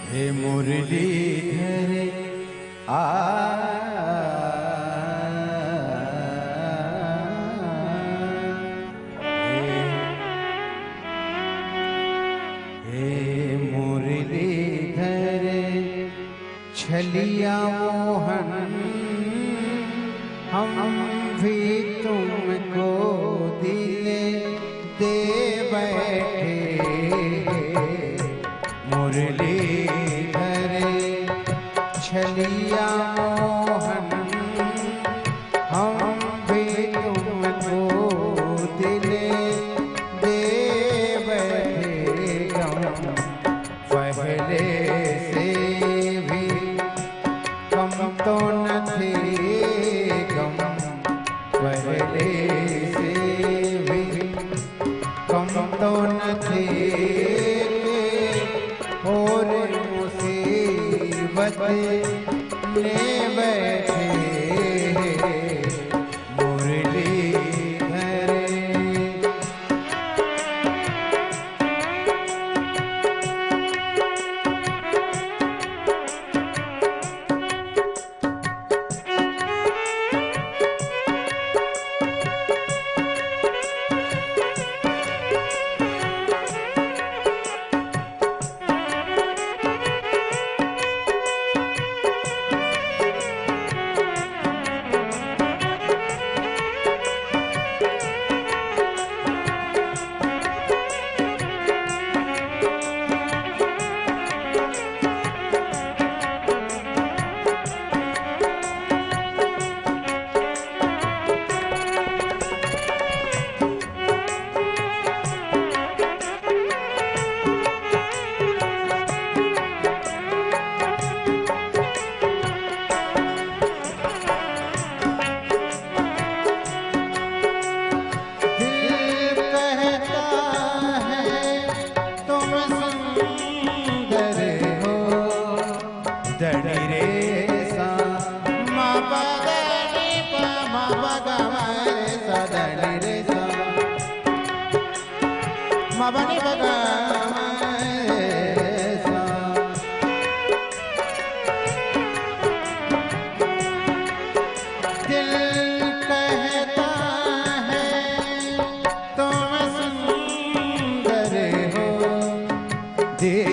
हे मुरलीधर आ हे मुरलीधर छलिया मोहन हम भी तुमको दिल दे बैठे। मुरलीधर छलिया मोहन हम भी तुमको दिल दे बैठे। गम पहले से भी कम तो न थे, गम पहले से भी कम तो न थे, और मुसीबत ले बैठे। मुरलीधर मबनी बगा दिल कहता है तुम सुंदर हो, दिल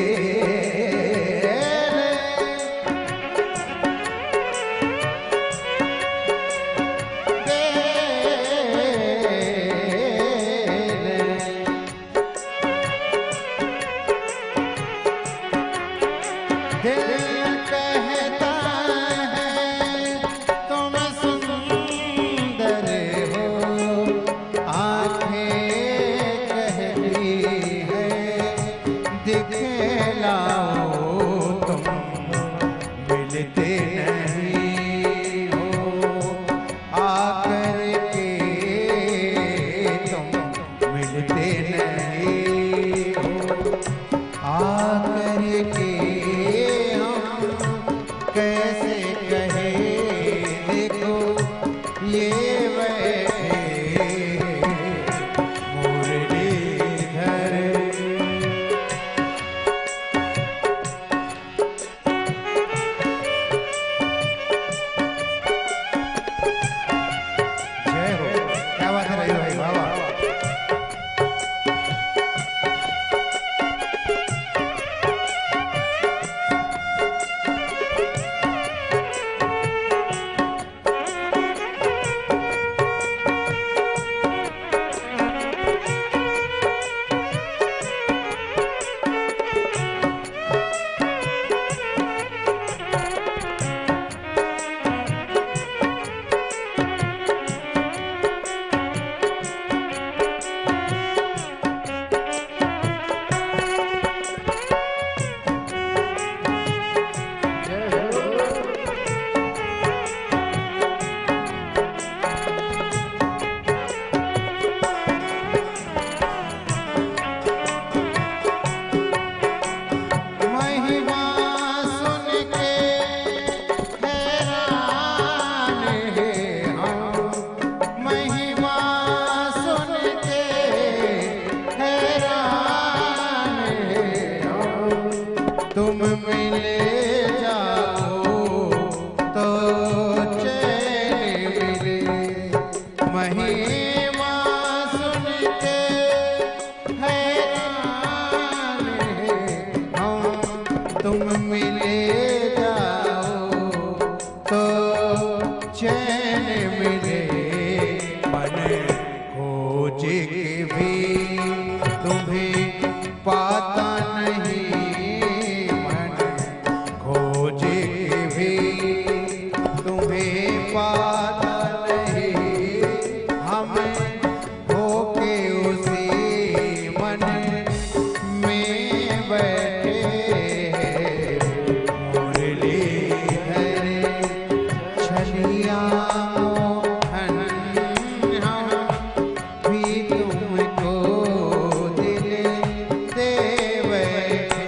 कहता है तुम सुंदर हो, आँखें कहती है दिखलाओ तुम मिलते नहीं हो, आकर के तुम मिलते नहीं हो, आकर के कैसे कहे देखो ये बैठे। मुरलीधर तुम मिले जाओ तो चैन मिले। महिमा सुन के हैरान हम, तुम मिले जाओ तो चैन मिले। मन खोज के भी तुम्हें पाता नहीं, मन खोज के भी तुम्हें पाता नहीं। हम होके उसी मन में बैठे, मुरली धरे छलिया मोहन हम भी तुमको दिल दे बैठे।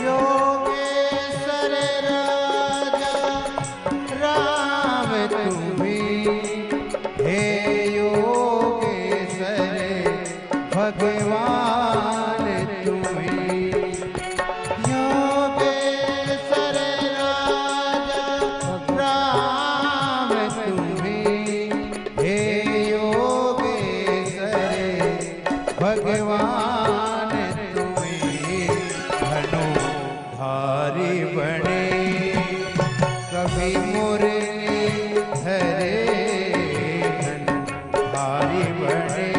योगेश्वर राजा राम तुम्हें, हे योगेश्वर भगवान तुम्हें। योगेश्वर राजा राम तुम्हें, हे योगेश्वर भगवान तुम्हें। धनुधारी बने कभी मुरली धरे, धनुधारी बने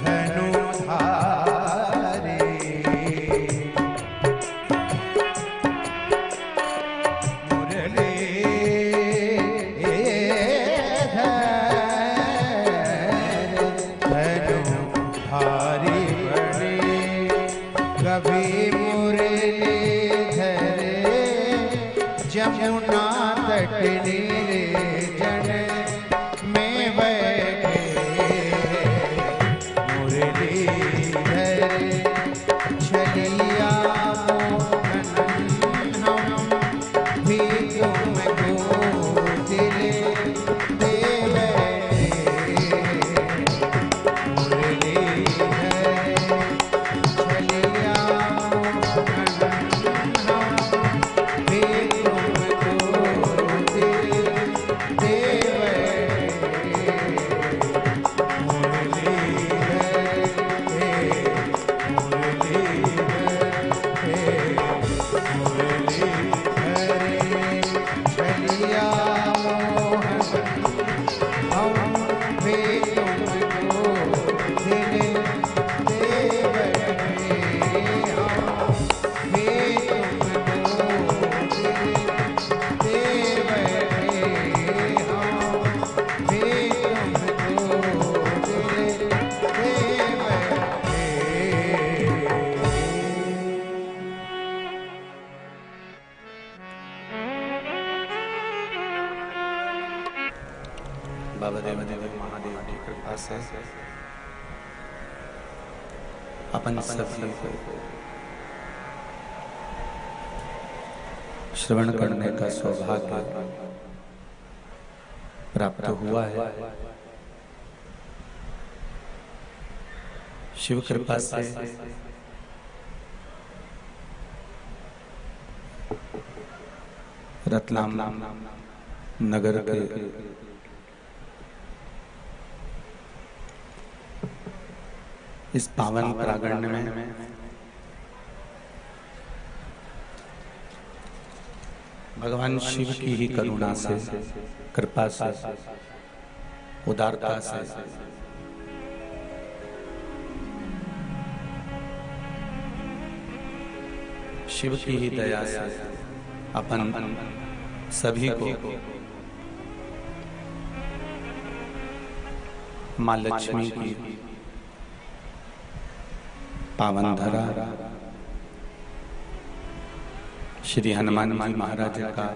धनुधारी। मुरली धरे धनुधारी बने कभी मुरली धरे। जमुना तट निर्जन में बैठे, मुरली धरे छलिया मोहन हम भी तुमको दिल दे बैठे। मुरली धरे छलिया मोहन हम भी तुमको दिल दे बैठे। मुरली धरे मुरली धरे मुरली धरे छलिया मोहन हम भी तुमको दिल दे बैठे। हम भी तुमको दिल दे बैठे। हम भी तुमको दिल दे बैठे। बाबा देवदेव महादेव की कृपा से अपन सभी को श्रवण करने का सौभाग्य प्राप्त हुआ है। शिव कृपा से रतलाम नगर के इस पावन प्रांगण में भगवान शिव की ही करुणा से, कृपा से, उदारता से शिव की ही दया से अपन सभी को माँ लक्ष्मी की पावन धरा श्री हनुमान जी महाराज का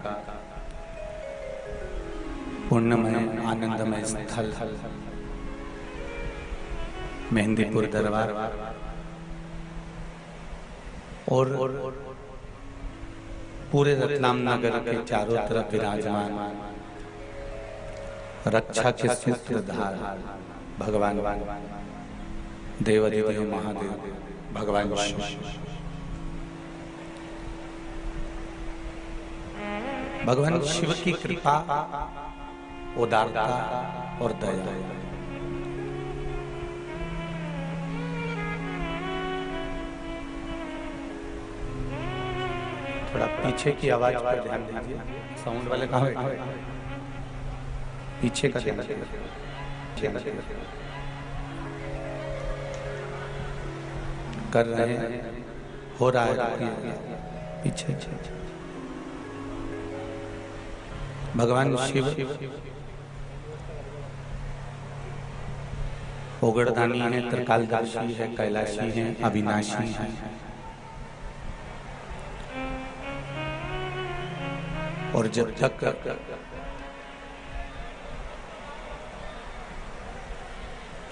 पुण्यमय आनंदमय स्थल मेहंदीपुर दरबार और पूरे रतलाम नगर के चारों तरफ विराजमान रक्षा के सूत्रधार भगवान देवाधिदेव महादेव भगवान शिव, भगवान शिव की कृपा, उदारता और दया थोड़ा पीछे की आवाज पर ध्यान दीजिए। साउंड वाले कहाँ बैठे? पीछे का ध्यान कर रहे हैं, हो रहा है पीछे। भगवान शिव ओगड़दानी है, त्रिकालदर्शी है, कैलाशी है, अविनाशी है। और जब तक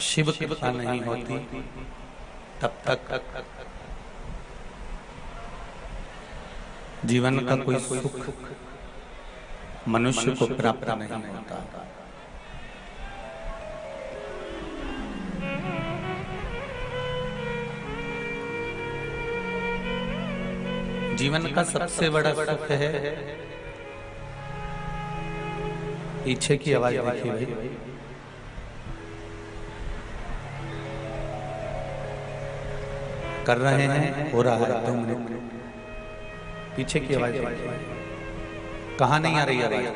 शिव कृपा नहीं होती तब तक जीवन का कोई सुख मनुष्य को प्राप्त नहीं होता। जीवन का सबसे बड़ा सुख है, पीछे की आवाज देखिए भाई, कर रहे हैं, हो रहा है 2 मिनट। पीछे की आवाज देखिए, कहाँ नहीं आ रही आवाज?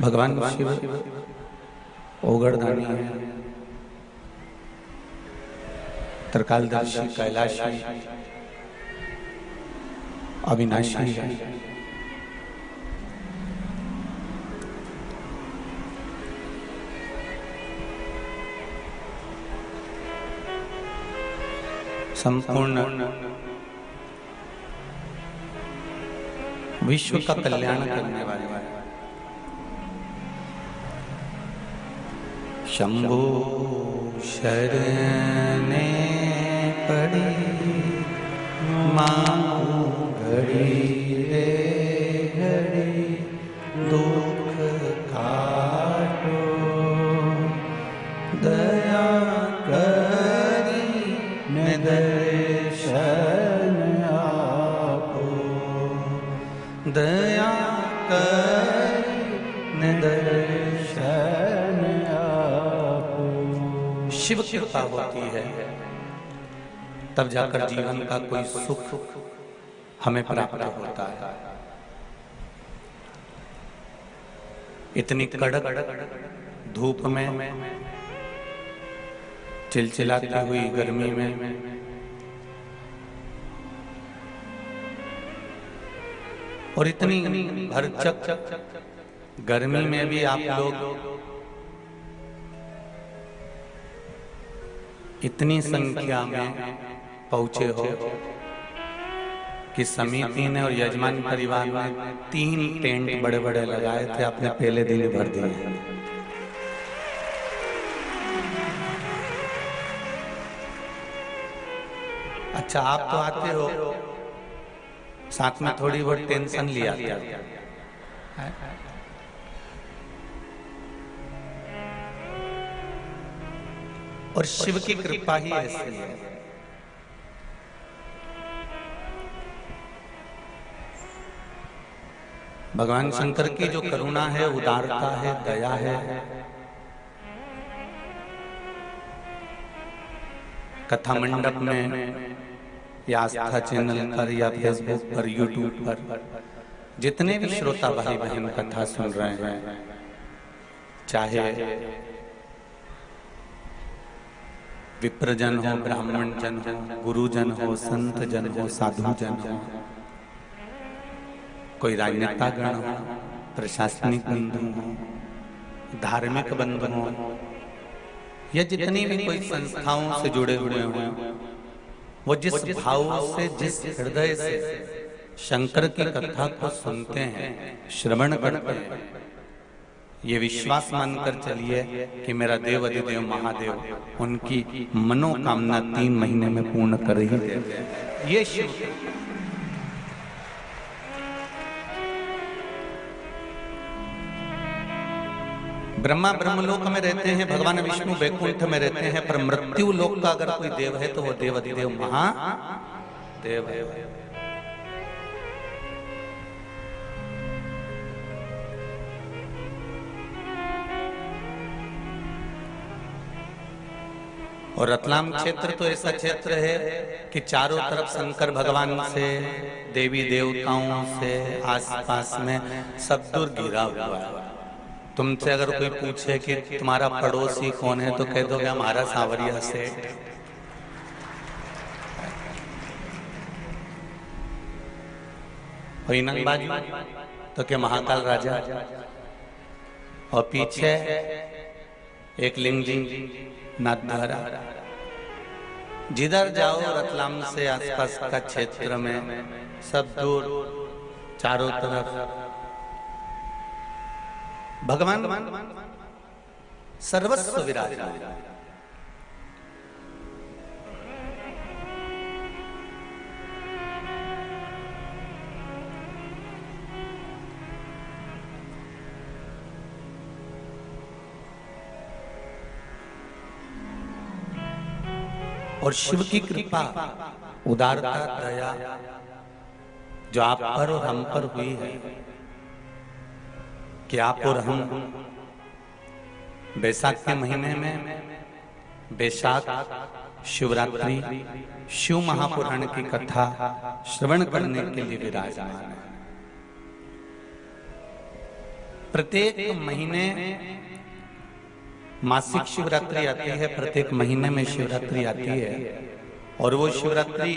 भगवान शिव ओगड़दानी है, त्रिकालदर्शी, कैलाशी, अविनाशी है। संपूर्ण विश्व का कल्याण करने वाले शंभु शरणे पड़ी मां घड़ी रे घड़ी दुख काटो दया करी ने दर्शन आपो दया करी ने दर्शन आपो। शिव कृपा होती है तब जाकर जीवन का कोई सुख हमें प्राप्त होता है। इतनी कड़क धूप में, चिलचिलाती हुई गर्मी में और इतनी भरचक गर्मी में भी आप लोग इतनी संख्या में पहुंचे हो कि समिति ने और यजमान परिवार ने 3 टेंट बड़े बड़े लगाए थे, आपने पहले दिन भर दिए। अच्छा, आप तो आते हो, साथ में थोड़ी बहुत टेंशन लिया था। और शिव की कृपा ही ऐसी है। भगवान शंकर की जो करुणा है, उदारता है, दया है, कथा मंडप में या आस्था चैनल पर या फेसबुक पर, यूट्यूब पर जितने भी श्रोता भाई बहन कथा सुन रहे हैं, चाहे विप्रजन हो, ब्राह्मण जन हो, गुरुजन हो, संत जन हो, साधु जन हो, कोई राजनेता गण हो, प्रशासनिक बंधु हो, धार्मिक बंधु हो, या जितनी भी कोई संस्थाओं से जुड़े हुए हों, वो जिस भाव से, जिस हृदय से शंकर की कथा को सुनते हैं, श्रवण करते हैं, ये विश्वास मानकर चलिए कि मेरा देव अधिदेव महादेव उनकी मनोकामना 3 महीने में पूर्ण कर ही देते हैं। ये शिव ब्रह्मा ब्रह्मलोक में रहते हैं, भगवान विष्णु वैकुंठ में रहते हैं, पर मृत्यु लोक का अगर कोई देव है तो वो देव अधिदेव महादेव है। और रतलाम क्षेत्र तो ऐसा क्षेत्र है कि चारों तरफ शंकर भगवान से, देवी देवताओं से, आसपास में सब दूर घिरा हुआ है। तुमसे अगर कोई पूछे कि तुम्हारा पड़ोसी कौन है तो कह दोगे हमारा सांवरिया सेठ। और इनंग बाजू तो क्या महाकाल राजा, और पीछे एक लिंग जी नाथद्वारा। जिधर जाओ रतलाम से आसपास का क्षेत्र में सब दूर चारों तरफ भगवान सर्वस्व विराजमान। और शिव की कृपा, उदारता, दया जो आप पर और हम पर हुई है कि आप और हम बैसाख के महीने में, बैसाख शिवरात्रि, शिव महापुराण की कथा श्रवण करने के लिए विराजमान है। प्रत्येक महीने मासिक शिवरात्रि आती है, प्रत्येक महीने में शिवरात्रि आती है, और वो शिवरात्रि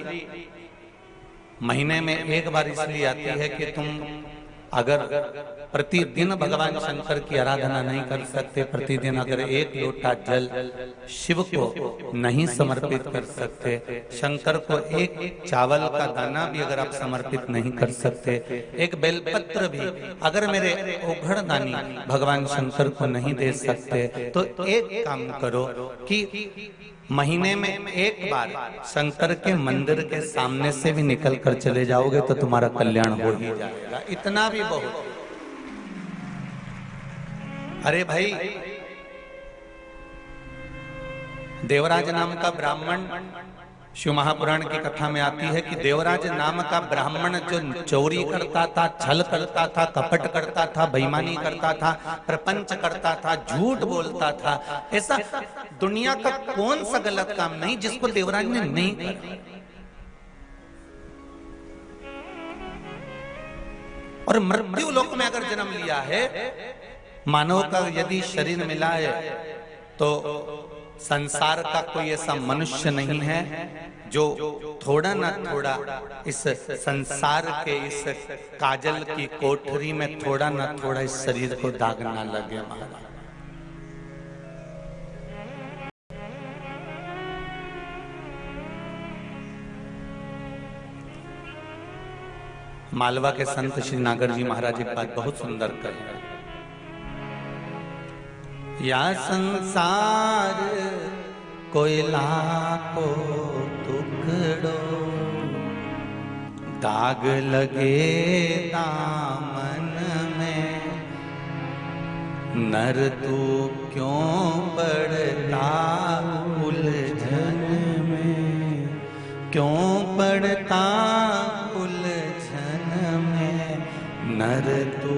महीने में एक बार इसलिए आती है कि तुम अगर प्रतिदिन भगवान शंकर की आराधना नहीं कर सकते, प्रतिदिन अगर एक लोटा जल शिव को नहीं समर्पित कर सकते, शंकर को एक चावल का दाना भी अगर आप समर्पित नहीं कर सकते, एक बेलपत्र भी अगर मेरे ओघड़दानी भगवान शंकर को नहीं दे सकते, तो एक काम करो कि महीने में एक बार शंकर के मंदिर के सामने से भी निकल कर चले जाओगे तो तुम्हारा कल्याण हो ही जाएगा। इतना भी बहुत। अरे भाई, देवराज नाम का ब्राह्मण, शिव महापुराण की कथा में आती है कि देवराज नाम का ब्राह्मण जो चोरी करता था, छल करता था, कपट करता था, बेईमानी करता था, प्रपंच करता था, झूठ बोलता था, ऐसा दुनिया का कौन सा गलत काम नहीं जिसको देवराज ने नहीं किया। और मृत्यु लोक में अगर जन्म लिया है, मानव का यदि शरीर मिला है, तो संसार का कोई ऐसा मनुष्य नहीं है जो थोड़ा ना थोड़ा इस संसार के इस काजल की कोठरी में थोड़ा ना थोड़ा इस शरीर को दाग ना लगे। मालवा के संत श्री नागर जी महाराज एक बात बहुत सुंदर कर रहे हैं। या संसार कोयला को टुकड़ो, दाग लगे दामन में, नर तू क्यों पड़ता उलझन में, क्यों पड़ता उलझन में, नर तू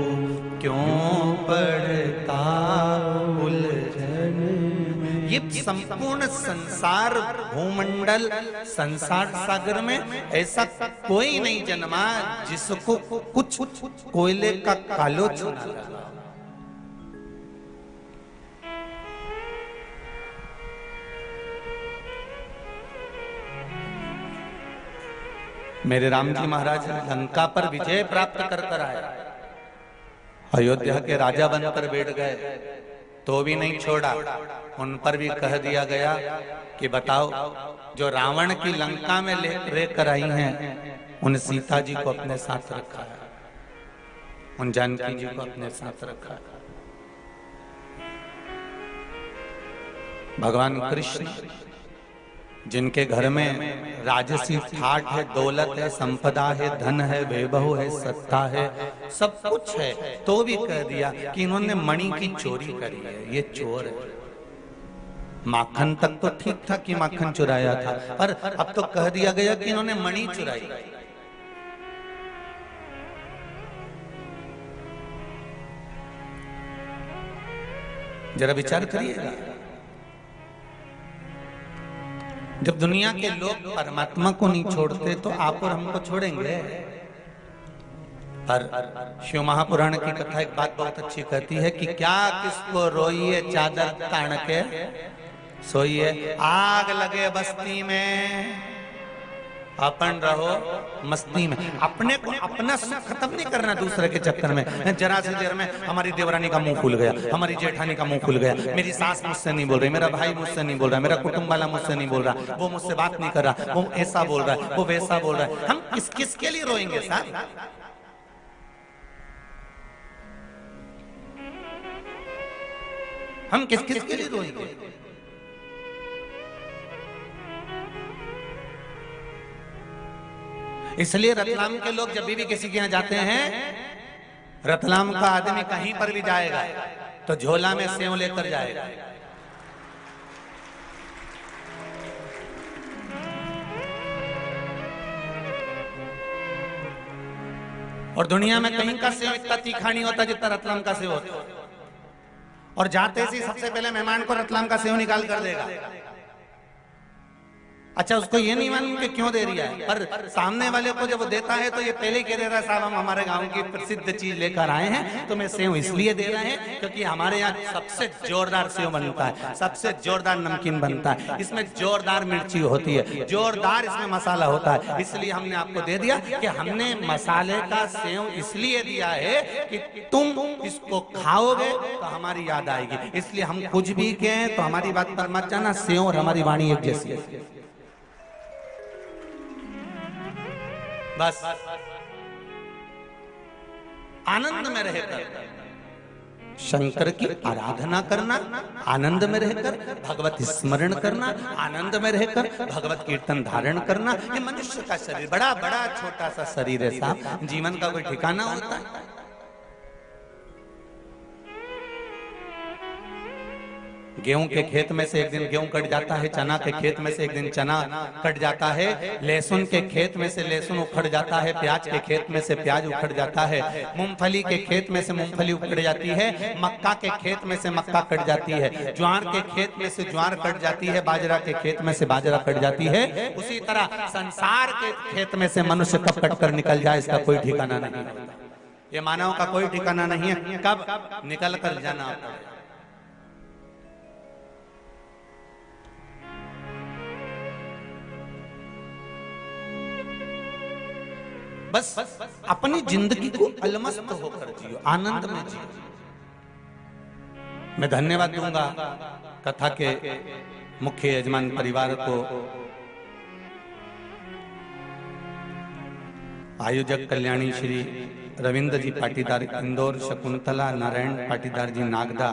क्यों पड़ता उलझन में। ये संपूर्ण संसार भूमंडल संसार सागर में ऐसा कोई नहीं जन्मा जिसको कुछ कोयले का कालोच ना लगा। मेरे राम जी महाराज लंका पर विजय प्राप्त कर कर आए, अयोध्या के राजा बनकर बैठ गए तो भी नहीं छोड़ा। उन पर भी कह दिया गया कि बताओ जो रावण की लंका में लेकर आई हैं उन सीता जी को अपने साथ रखा है, उन जानकी जी को अपने साथ रखा है। भगवान कृष्ण जिनके घर में राजसी ठाट है, दौलत है, संपदा है, धन है, वैभव है, सत्ता है, सब कुछ है, तो भी कह दिया कि इन्होंने मणि की चोरी करी है, ये चोर है। माखन तक तो ठीक था कि माखन चुराया था, पर अब तो कह दिया गया कि इन्होंने मणि चुराई। जरा विचार करिएगा, जब दुनिया के लोग परमात्मा को नहीं छोड़ते तो आप और हमको छोड़ेंगे। पर शिव महापुराण की कथा एक बात बहुत अच्छी कहती है कि क्या किसको रोइए चादर तान के सोइए, आग लगे बस्ती में अपन रहो मस्ती में। अपने को अपना सुख खत्म नहीं करना दूसरे के चक्कर में। जरा सी देर में हमारी देवरानी का मुंह खुल गया, हमारी जेठानी का मुंह खुल गया, मेरी सास मुझसे नहीं बोल रही, मेरा भाई मुझसे नहीं बोल रहा, मेरा कुटुंब वाला मुझसे नहीं बोल रहा, वो मुझसे बात नहीं कर रहा, वो ऐसा बोल रहा है, वो वैसा बोल रहा है। हम किस किस के लिए रोएंगे साहब? हम किस किस के लिए रोएंगे? इसलिए रतलाम के लोग जब भी किसी के यहाँ जाते हैं, रतलाम का आदमी कहीं पर भी जाएगा तो झोला में सेव लेकर जाएगा। और दुनिया में कहीं का सेव इतना तीखा नहीं होता जितना रतलाम का सेव होता। और जाते ही सबसे पहले मेहमान को रतलाम का सेव निकाल कर देगा। अच्छा, उसको ये नहीं मालूम कि क्यों दे रहा है, पर सामने वाले को जब वो देता है तो ये पहले ही कह दे रहा है साहब हम हमारे गांव की प्रसिद्ध चीज लेकर आए हैं, तो मैं सेव इसलिए दे रहे हैं क्योंकि हमारे यहाँ सबसे जोरदार सेव बनता है, सबसे जोरदार नमकीन बनता है, इसमें जोरदार मिर्ची होती है, जोरदार इसमें मसाला होता है, इसलिए हमने आपको दे दिया कि हमने मसाले का सेव इसलिए दिया है कि तुम इसको खाओगे तो हमारी याद आएगी। इसलिए हम कुछ भी कहें तो हमारी बात पर मत जाना, सेव और हमारी वाणी एक जैसी है। बस आनंद में रहकर शंकर की आराधना करना, आनंद में रहकर भगवत स्मरण करना, आनंद में रहकर भगवत कीर्तन धारण करना। ये मनुष्य का शरीर बड़ा बड़ा छोटा सा शरीर है साहब, जीवन का कोई ठिकाना होता है? गेहूं के खेत में से एक दिन गेहूं कट जाता है, चना के खेत में से एक दिन चना कट जाता है, लहसुन के खेत में से लहसुन उखड़ जाता है, प्याज के खेत में से प्याज उखड़ जाता है, मूंगफली के खेत में से मूंगफली उखड़ जाती है, मक्का के खेत में से मक्का कट जाती है, ज्वार के खेत में से ज्वार कट जाती है, बाजरा के खेत में से बाजरा कट जाती है। उसी तरह संसार के खेत में से मनुष्य कब कट कर निकल जाए इसका कोई ठिकाना नहीं। ये मानव का कोई ठिकाना नहीं है कब निकल कर जाना होता है। बस अपनी जिंदगी को अलमस्त होकर जियो, आनंद में जियो। मैं धन्यवाद दूंगा कथा के मुख्य यजमान परिवार को, आयोजक कल्याणी श्री रविंद्र जी पाटीदार इंदौर, शकुंतला नारायण पाटीदार जी नागदा,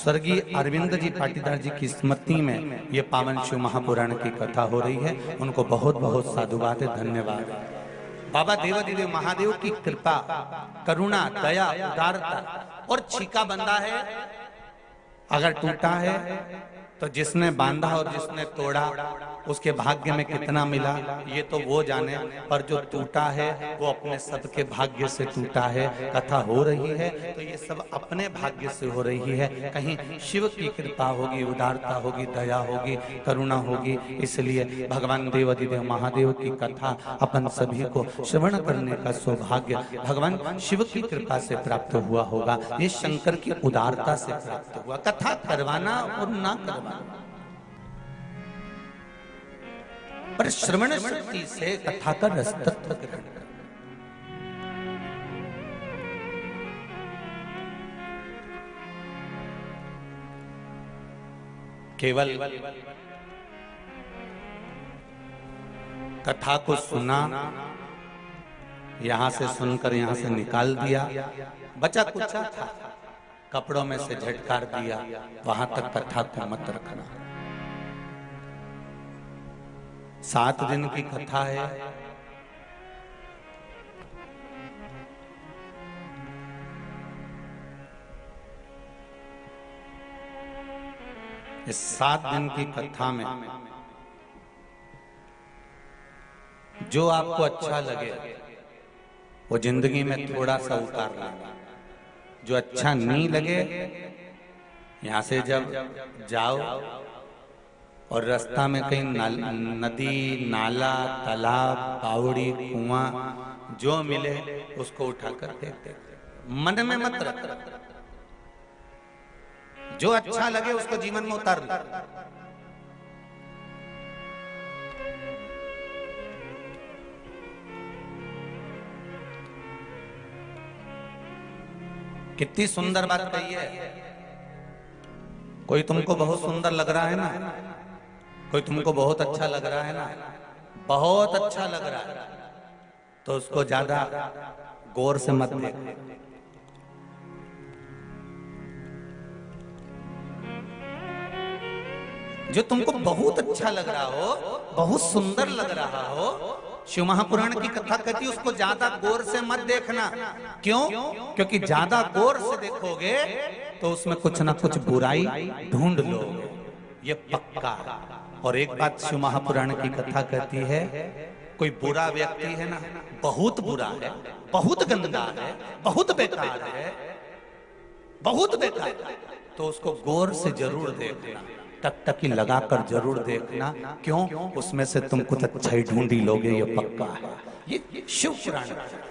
स्वर्गीय अरविंद जी पाटीदार जी की स्मृति में ये पावन शिव महापुराण की कथा हो रही है। उनको बहुत बहुत साधुवाद है, धन्यवाद। बाबा देवाधिदेव महादेव की कृपा, करुणा, दया, उदारता। और छीका बंधा है, अगर टूटा है तो जिसने बांधा और जिसने तोड़ा उसके भाग्य में कितना मिला ये तो वो जाने, पर जो टूटा है वो अपने सबके भाग्य से टूटा है। कथा हो रही है तो ये सब अपने भाग्य से हो रही है। कहीं शिव की कृपा होगी, उदारता होगी, दया होगी, करुणा होगी। इसलिए भगवान देवाधिदेव महादेव की कथा अपन सभी को श्रवण करने का सौभाग्य भगवान शिव की कृपा से प्राप्त हुआ होगा। ये शंकर की उदारता से प्राप्त हुआ। कथा करवाना और ना करवाना, पर श्रवण शक्ति से कथा का रस तत्व ग्रहण कर। केवल कथा को सुना, यहां से सुनकर यहां से निकाल दिया, बचा कुचा था, कपड़ों में से झटकार दिया, वहां तक कथा को मत रखना। 7 दिन की कथा है। इस 7 दिन की कथा में जो आपको अच्छा लगे वो जिंदगी में थोड़ा सा उतार लेना। जो अच्छा नहीं लगे, यहां से जब जाओ और रास्ता में कहीं नदी, नाला, तालाब, बावड़ी, कुआं जो मिले उसको उठाकर फेंक दे। मन में मत रख, जो अच्छा लगे उसको जीवन में उतार ले। कितनी सुंदर बात कही है। कोई तुमको बहुत सुंदर लग रहा है ना, कोई तुमको बहुत अच्छा लग रहा है ना, बहुत अच्छा लग रहा है, तो उसको ज्यादा गौर से मत देखो। जो तुमको बहुत अच्छा लग रहा हो, बहुत सुंदर लग रहा हो, शिव महापुराण की कथा कहती है उसको ज्यादा गौर से मत देखना। क्यों? क्योंकि ज्यादा गौर से देखोगे तो उसमें कुछ ना कुछ बुराई ढूंढ लोगे, ये पक्का है। और एक बात शिव महापुराण की कथा कहती है, कोई बुरा व्यक्ति है ना, बहुत बुरा है, बहुत गंदा है, बहुत बेकार है, बहुत बेकार है, तो उसको गौर से जरूर देखना, टकटकी लगाकर जरूर देखना। क्यों? उसमें से तुम कुछ अच्छा ही ढूंढी लोगे, ये पक्का है। ये शिव पुराण है।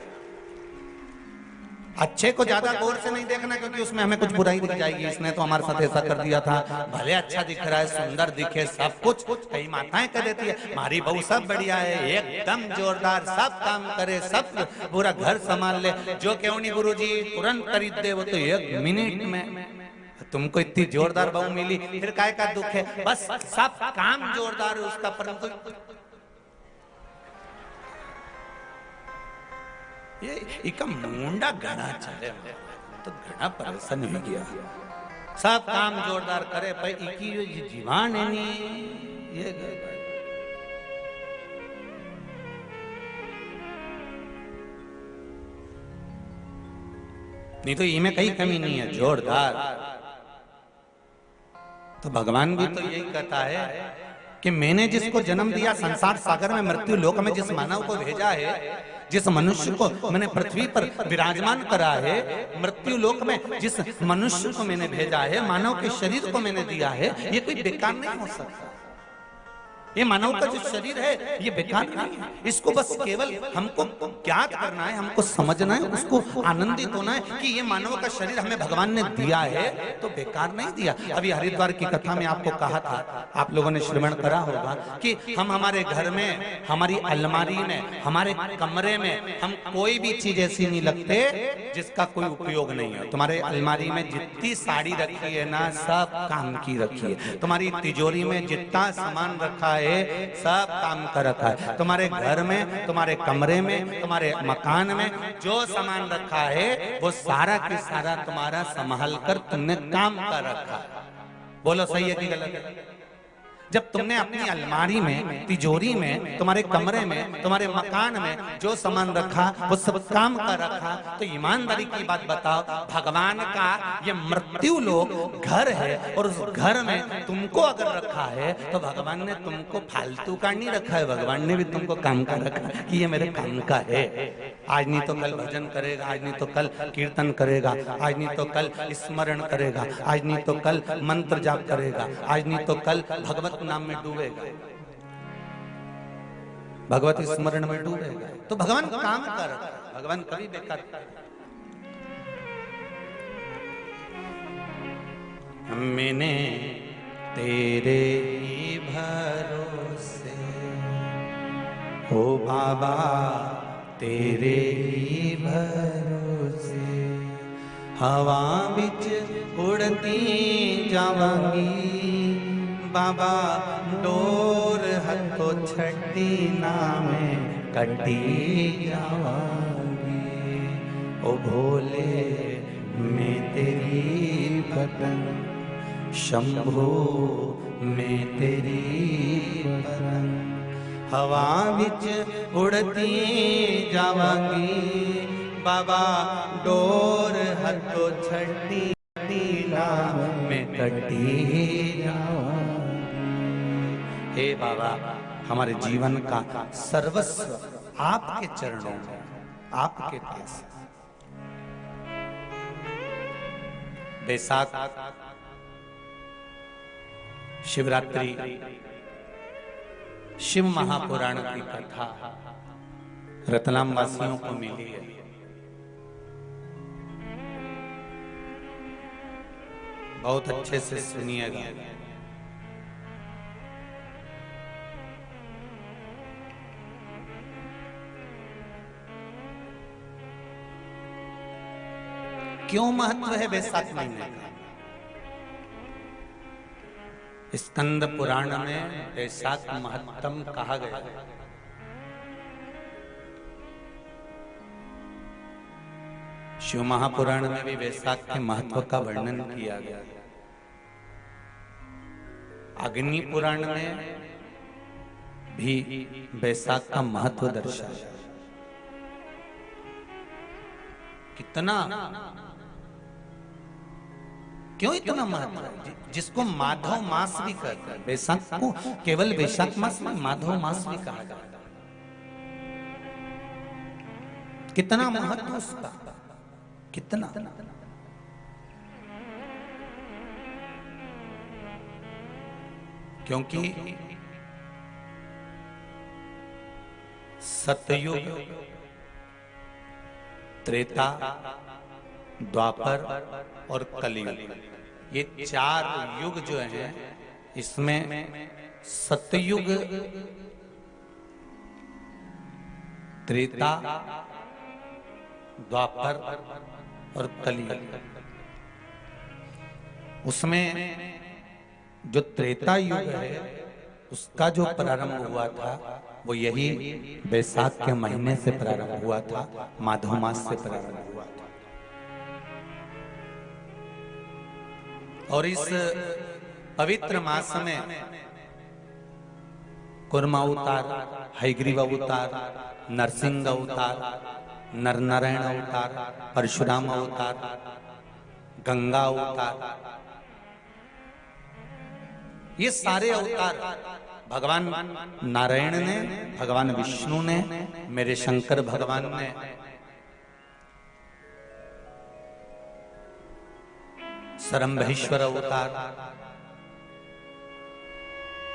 अच्छे को ज्यादा गौर से नहीं देखना, क्योंकि उसमें हमें कुछ बुराई दिख जाएगी, इसने तो हमारे साथ ऐसा कर दिया था, भले अच्छा दिख रहा है, सुंदर दिखे सब कुछ। कई माताएं कह देती है हमारी बहू सब बढ़िया है, एकदम जोरदार, सब काम करे, सब पूरा घर संभाल ले, जो क्यों नहीं गुरुजी तुरंत खरीद दे, वो तो 1 मिनट में। तुमको इतनी जोरदार बहू मिली, फिर काय का दुख है? बस सब काम जोरदार है उसका, परंतु ये इका मुंडा घना चले तो घना परेशान हो गया। सब काम जोरदार करे पर इकी ये जीवान है नहीं, ये नहीं तो इनमें कहीं कमी नहीं है, जोरदार। तो भगवान भी तो यही कहता है कि मैंने जिसको जन्म दिया संसार सागर में, मृत्यु लोक में जिस मानव को भेजा है, जिस मनुष्य को मैंने पृथ्वी पर विराजमान करा है, मृत्यु लोक में जिस मनुष्य को मैंने भेजा है, मानव के शरीर को मैंने दिया है, ये कोई बेकार नहीं हो सकता। ये मानव का जो शरीर है ये बेकार नहीं है। इसको बस केवल हमको ज्ञात करना है, हमको समझना है, उसको आनंदित होना है कि ये मानव का शरीर हमें भगवान ने दिया है, तो बेकार नहीं दिया। अभी हरिद्वार की कथा में आपको कहा था, आप लोगों ने श्रवण करा होगा कि हम हमारे घर में, हमारी अलमारी में, हमारे कमरे में हम कोई भी चीज ऐसी नहीं लगते जिसका कोई उपयोग नहीं है। तुम्हारे अलमारी में जितनी साड़ी रखी है ना, सब काम की रखी है। तुम्हारी तिजोरी में जितना सामान रखा है सब काम का रखा है। तुम्हारे घर में, तुम्हारे कमरे में, तुम्हारे मकान में जो सामान रखा है वो सारा की सारा तुम्हारा संभाल कर तुमने काम का रखा है। बोलो सही है कि गलत है? जब तुमने अपनी अलमारी में, तिजोरी में, तुम्हारे कमरे में, तुम्हारे मकान में जो सामान रखा वो सब काम का रखा, तो ईमानदारी की बात बताओ, भगवान का ये मृत्यु लोक घर है और उस घर में तुमको अगर रखा है तो भगवान ने तुमको फालतू का नहीं रखा है, भगवान ने भी तुमको काम का रखा कि ये मेरे काम का है। आज नहीं तो कल भजन करेगा, आज नहीं तो कल कीर्तन करेगा, आज नहीं तो कल स्मरण करेगा, आज नहीं तो कल मंत्र जाप करेगा, आज नहीं तो कल भगवत नाम में डूबेगा, भगवत स्मरण में डूबेगा। तो भगवान काम कर, भगवान कभी बेकार। मैंने तेरे ही भरोसे ओ बाबा, तेरे ही भरोसे हवा बिच उड़ती जावांगी बाबा, डोर हथो छठी नामे कटी जावांगी। ओ भोले मैं तेरी भगन, शंभो मैं तेरी भगन, हवा बिच उड़ती जावांगी बाबा, डोर हथो छठी नाम में कटी जावांगी। हे बाबा, हमारे जीवन का सर्वस्व आपके चरणों में, आपके पास। बैसाख शिवरात्रि शिव महापुराण की कथा रतलाम वासियों को मिली है। बहुत अच्छे से सुनिएगा। क्यों महत्व है बैसाख महीने का? स्कंद पुराण में बैसाख महत्तम कहा गया है। शिव महापुराण में भी बैसाख के महत्व का वर्णन किया गया है। अग्नि पुराण में भी बैसाख का महत्व दर्शाया। कितना, क्यों इतना महत्व है? जिसको माधव मास भी कहते हैं, बैसाख को केवल बैसाख मास में माधव मास भी कहा जाता है। कितना महत्व उसका, कितना। क्योंकि सतयुग, त्रेता, द्वापर और कलियुग, ये चार युग जो हैं, इसमें सतयुग, त्रेता, द्वापर और कलियुग, उसमें जो त्रेता युग है उसका जो प्रारंभ हुआ था वो यही बैसाख के महीने से प्रारंभ हुआ था, माधव मास से प्रारंभ हुआ था। और इस पवित्र मास में कुर्म अवतार, हयग्रीव अवतार, नरसिंह अवतार, नरनारायण अवतार, परशुराम अवतार, गंगा अवतार, ये सारे अवतार भगवान नारायण ने, भगवान विष्णु ने, मेरे शंकर भगवान ने सरंभेश्वर अवतार,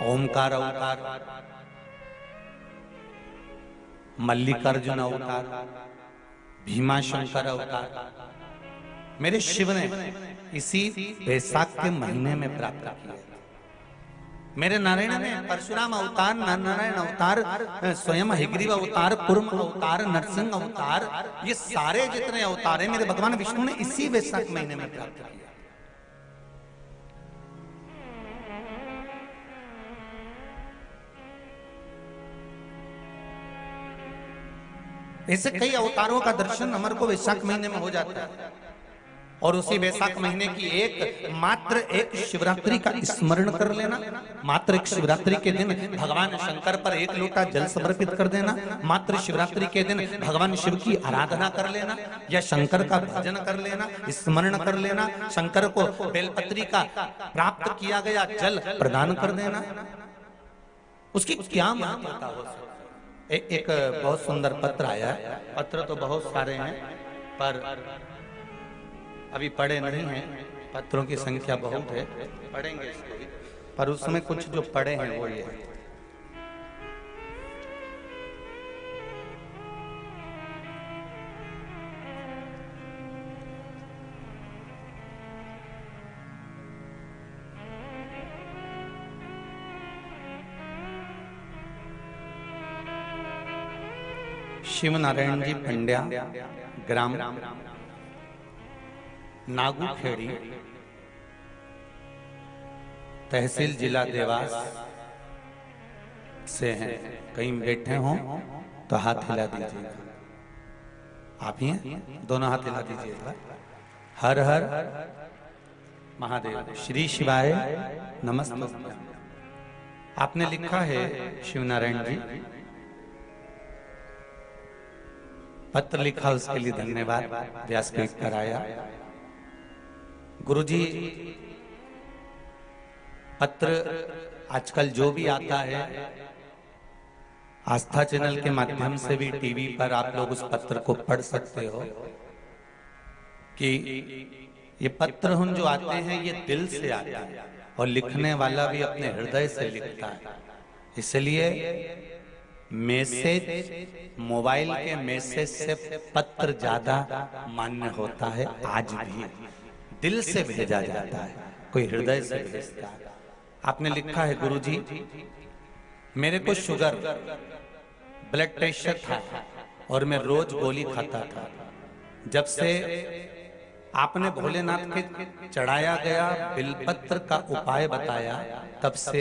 ओमकार अवतार, मल्लिकार्जुन अवतार, भीमाशंकर अवतार मेरे शिव ने इसी बैसाख के महीने में प्राप्त किया। मेरे नारायण ने परशुराम अवतार, नारायण अवतार, स्वयं हयग्रीव अवतार, कुर्म अवतार, नरसिंह अवतार, ये सारे जितने अवतार हैं मेरे भगवान विष्णु ने इसी बैसाख महीने में प्राप्त किया। ऐसे कई अवतारों का दर्शन हमारे को वैशाख महीने में हो जाता है। और उसी वैशाख महीने की मात्र एक शिवरात्रि का स्मरण कर लेना, मात्र एक शिवरात्रि के दिन भगवान शंकर पर एक लोटा जल समर्पित कर देना, मात्र शिवरात्रि के दिन भगवान शिव की आराधना कर लेना या शंकर का भजन कर लेना, स्मरण कर लेना, शंकर को बेलपत्री का प्राप्त किया गया जल प्रदान कर देना, उसकी क्या महत्वता हो सकती। एक बहुत सुंदर पत्र आया है, पत्र तो बहुत सारे हैं पर अभी पढ़े नहीं हैं, पत्रों की संख्या बहुत है, पढ़ेंगे इसको भी, पर उसमें कुछ जो पढ़े हैं वो ये है। शिव नारायण जी पंड्या, ग्राम नागूखेड़ी, तहसील जिला देवास से हैं। कहीं बैठे हों तो हाथ हिला दीजिएगा। आप ही हैं? दोनों हाथ हिला दीजिएगा। हर हर महादेव, श्री शिवाय नमस्ते। आपने लिखा है शिव नारायण जी, पत्र लिखा उसके लिए धन्यवाद, व्यासपीठ कराया। गुरुजी, पत्र आजकल जो भी आता है आस्था चैनल के माध्यम से भी टीवी पर आप लोग उस पत्र को पढ़ सकते हो कि ये पत्र हम जो आते हैं ये दिल से आते हैं और लिखने वाला भी अपने हृदय से लिखता है। इसलिए मैसेज, मोबाइल के मैसेज से पत्र ज्यादा मान्य होता है। आज भी दिल से भेजा जाता है, कोई हृदय से भेजता है। आपने लिखा है, गुरुजी मेरे को शुगर, ब्लड प्रेशर था और मैं रोज गोली खाता था। जब से आपने भोलेनाथ के चढ़ाया गया बिलपत्र का उपाय बताया, तब से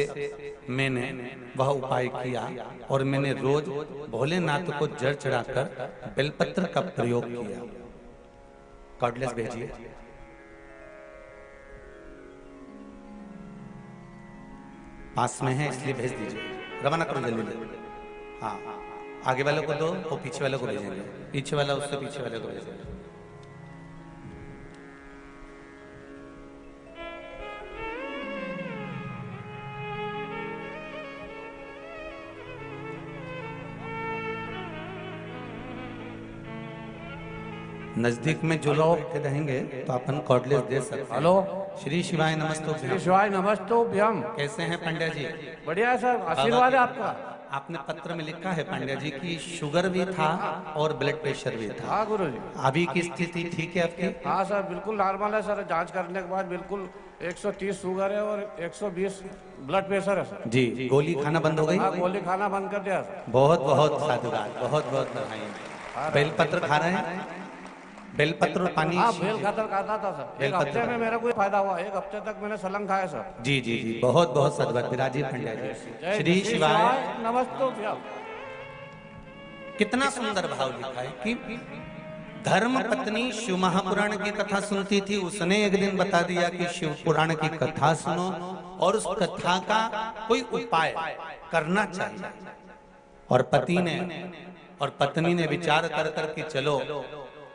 मैंने वह उपाय किया और मैंने रोज भोलेनाथ को जल चढ़ाकर बेलपत्र का प्रयोग किया। कार्डलेस भेजिए। पास में है इसलिए भेज दीजिए। रवाना करो जल्दी। हाँ, आगे वाले को दो और पीछे वाले को भेजेंगे, पीछे वाला उससे पीछे वाले को भेजेंगे। नजदीक में जो लोग रहेंगे तो अपन कॉर्डलेस दे सकते हैं। हेलो, श्री शिवाय नमस्तोभ्यम। श्री शिवाय नमस्तोभ्यम। कैसे हैं पंड्या जी? बढ़िया है सर, आशीर्वाद है आपका। आपने पत्र में लिखा है पंड्या जी की शुगर भी था और ब्लड प्रेशर भी था। हाँ गुरु जी। अभी की स्थिति ठीक है आपकी? हाँ सर, बिल्कुल नॉर्मल है सर। जांच करने के बाद बिल्कुल 130 शुगर है और 120 ब्लड प्रेशर है सर। जी, गोली खाना बंद हो गई? हाँ, गोली खाना बंद कर दिया सर। बहुत बहुत साधुवाद, बहुत बहुत बधाई। बेलपत्र खा रहे हैं? बेलपत्र और पानी? हाँ, बेल खाता था सर। एक हफ्ते में मेरा कोई फायदा हुआ, एक हफ्ते तक मैंने सलंग खाया सर। जी जी जी, बहुत बहुत साधुवाद राजीव पंड्या जी। श्री शिवाय नमस्तोभ्यम। कितना सुंदर भाव लिखा है कि धर्म पत्नी शिव महापुराण की कथा सुनती थी, उसने एक दिन बता दिया कि शिव पुराण की कथा सुनो और उस कथा का कोई उपाय करना चाहिए। और पति ने और पत्नी ने विचार कर कर के चलो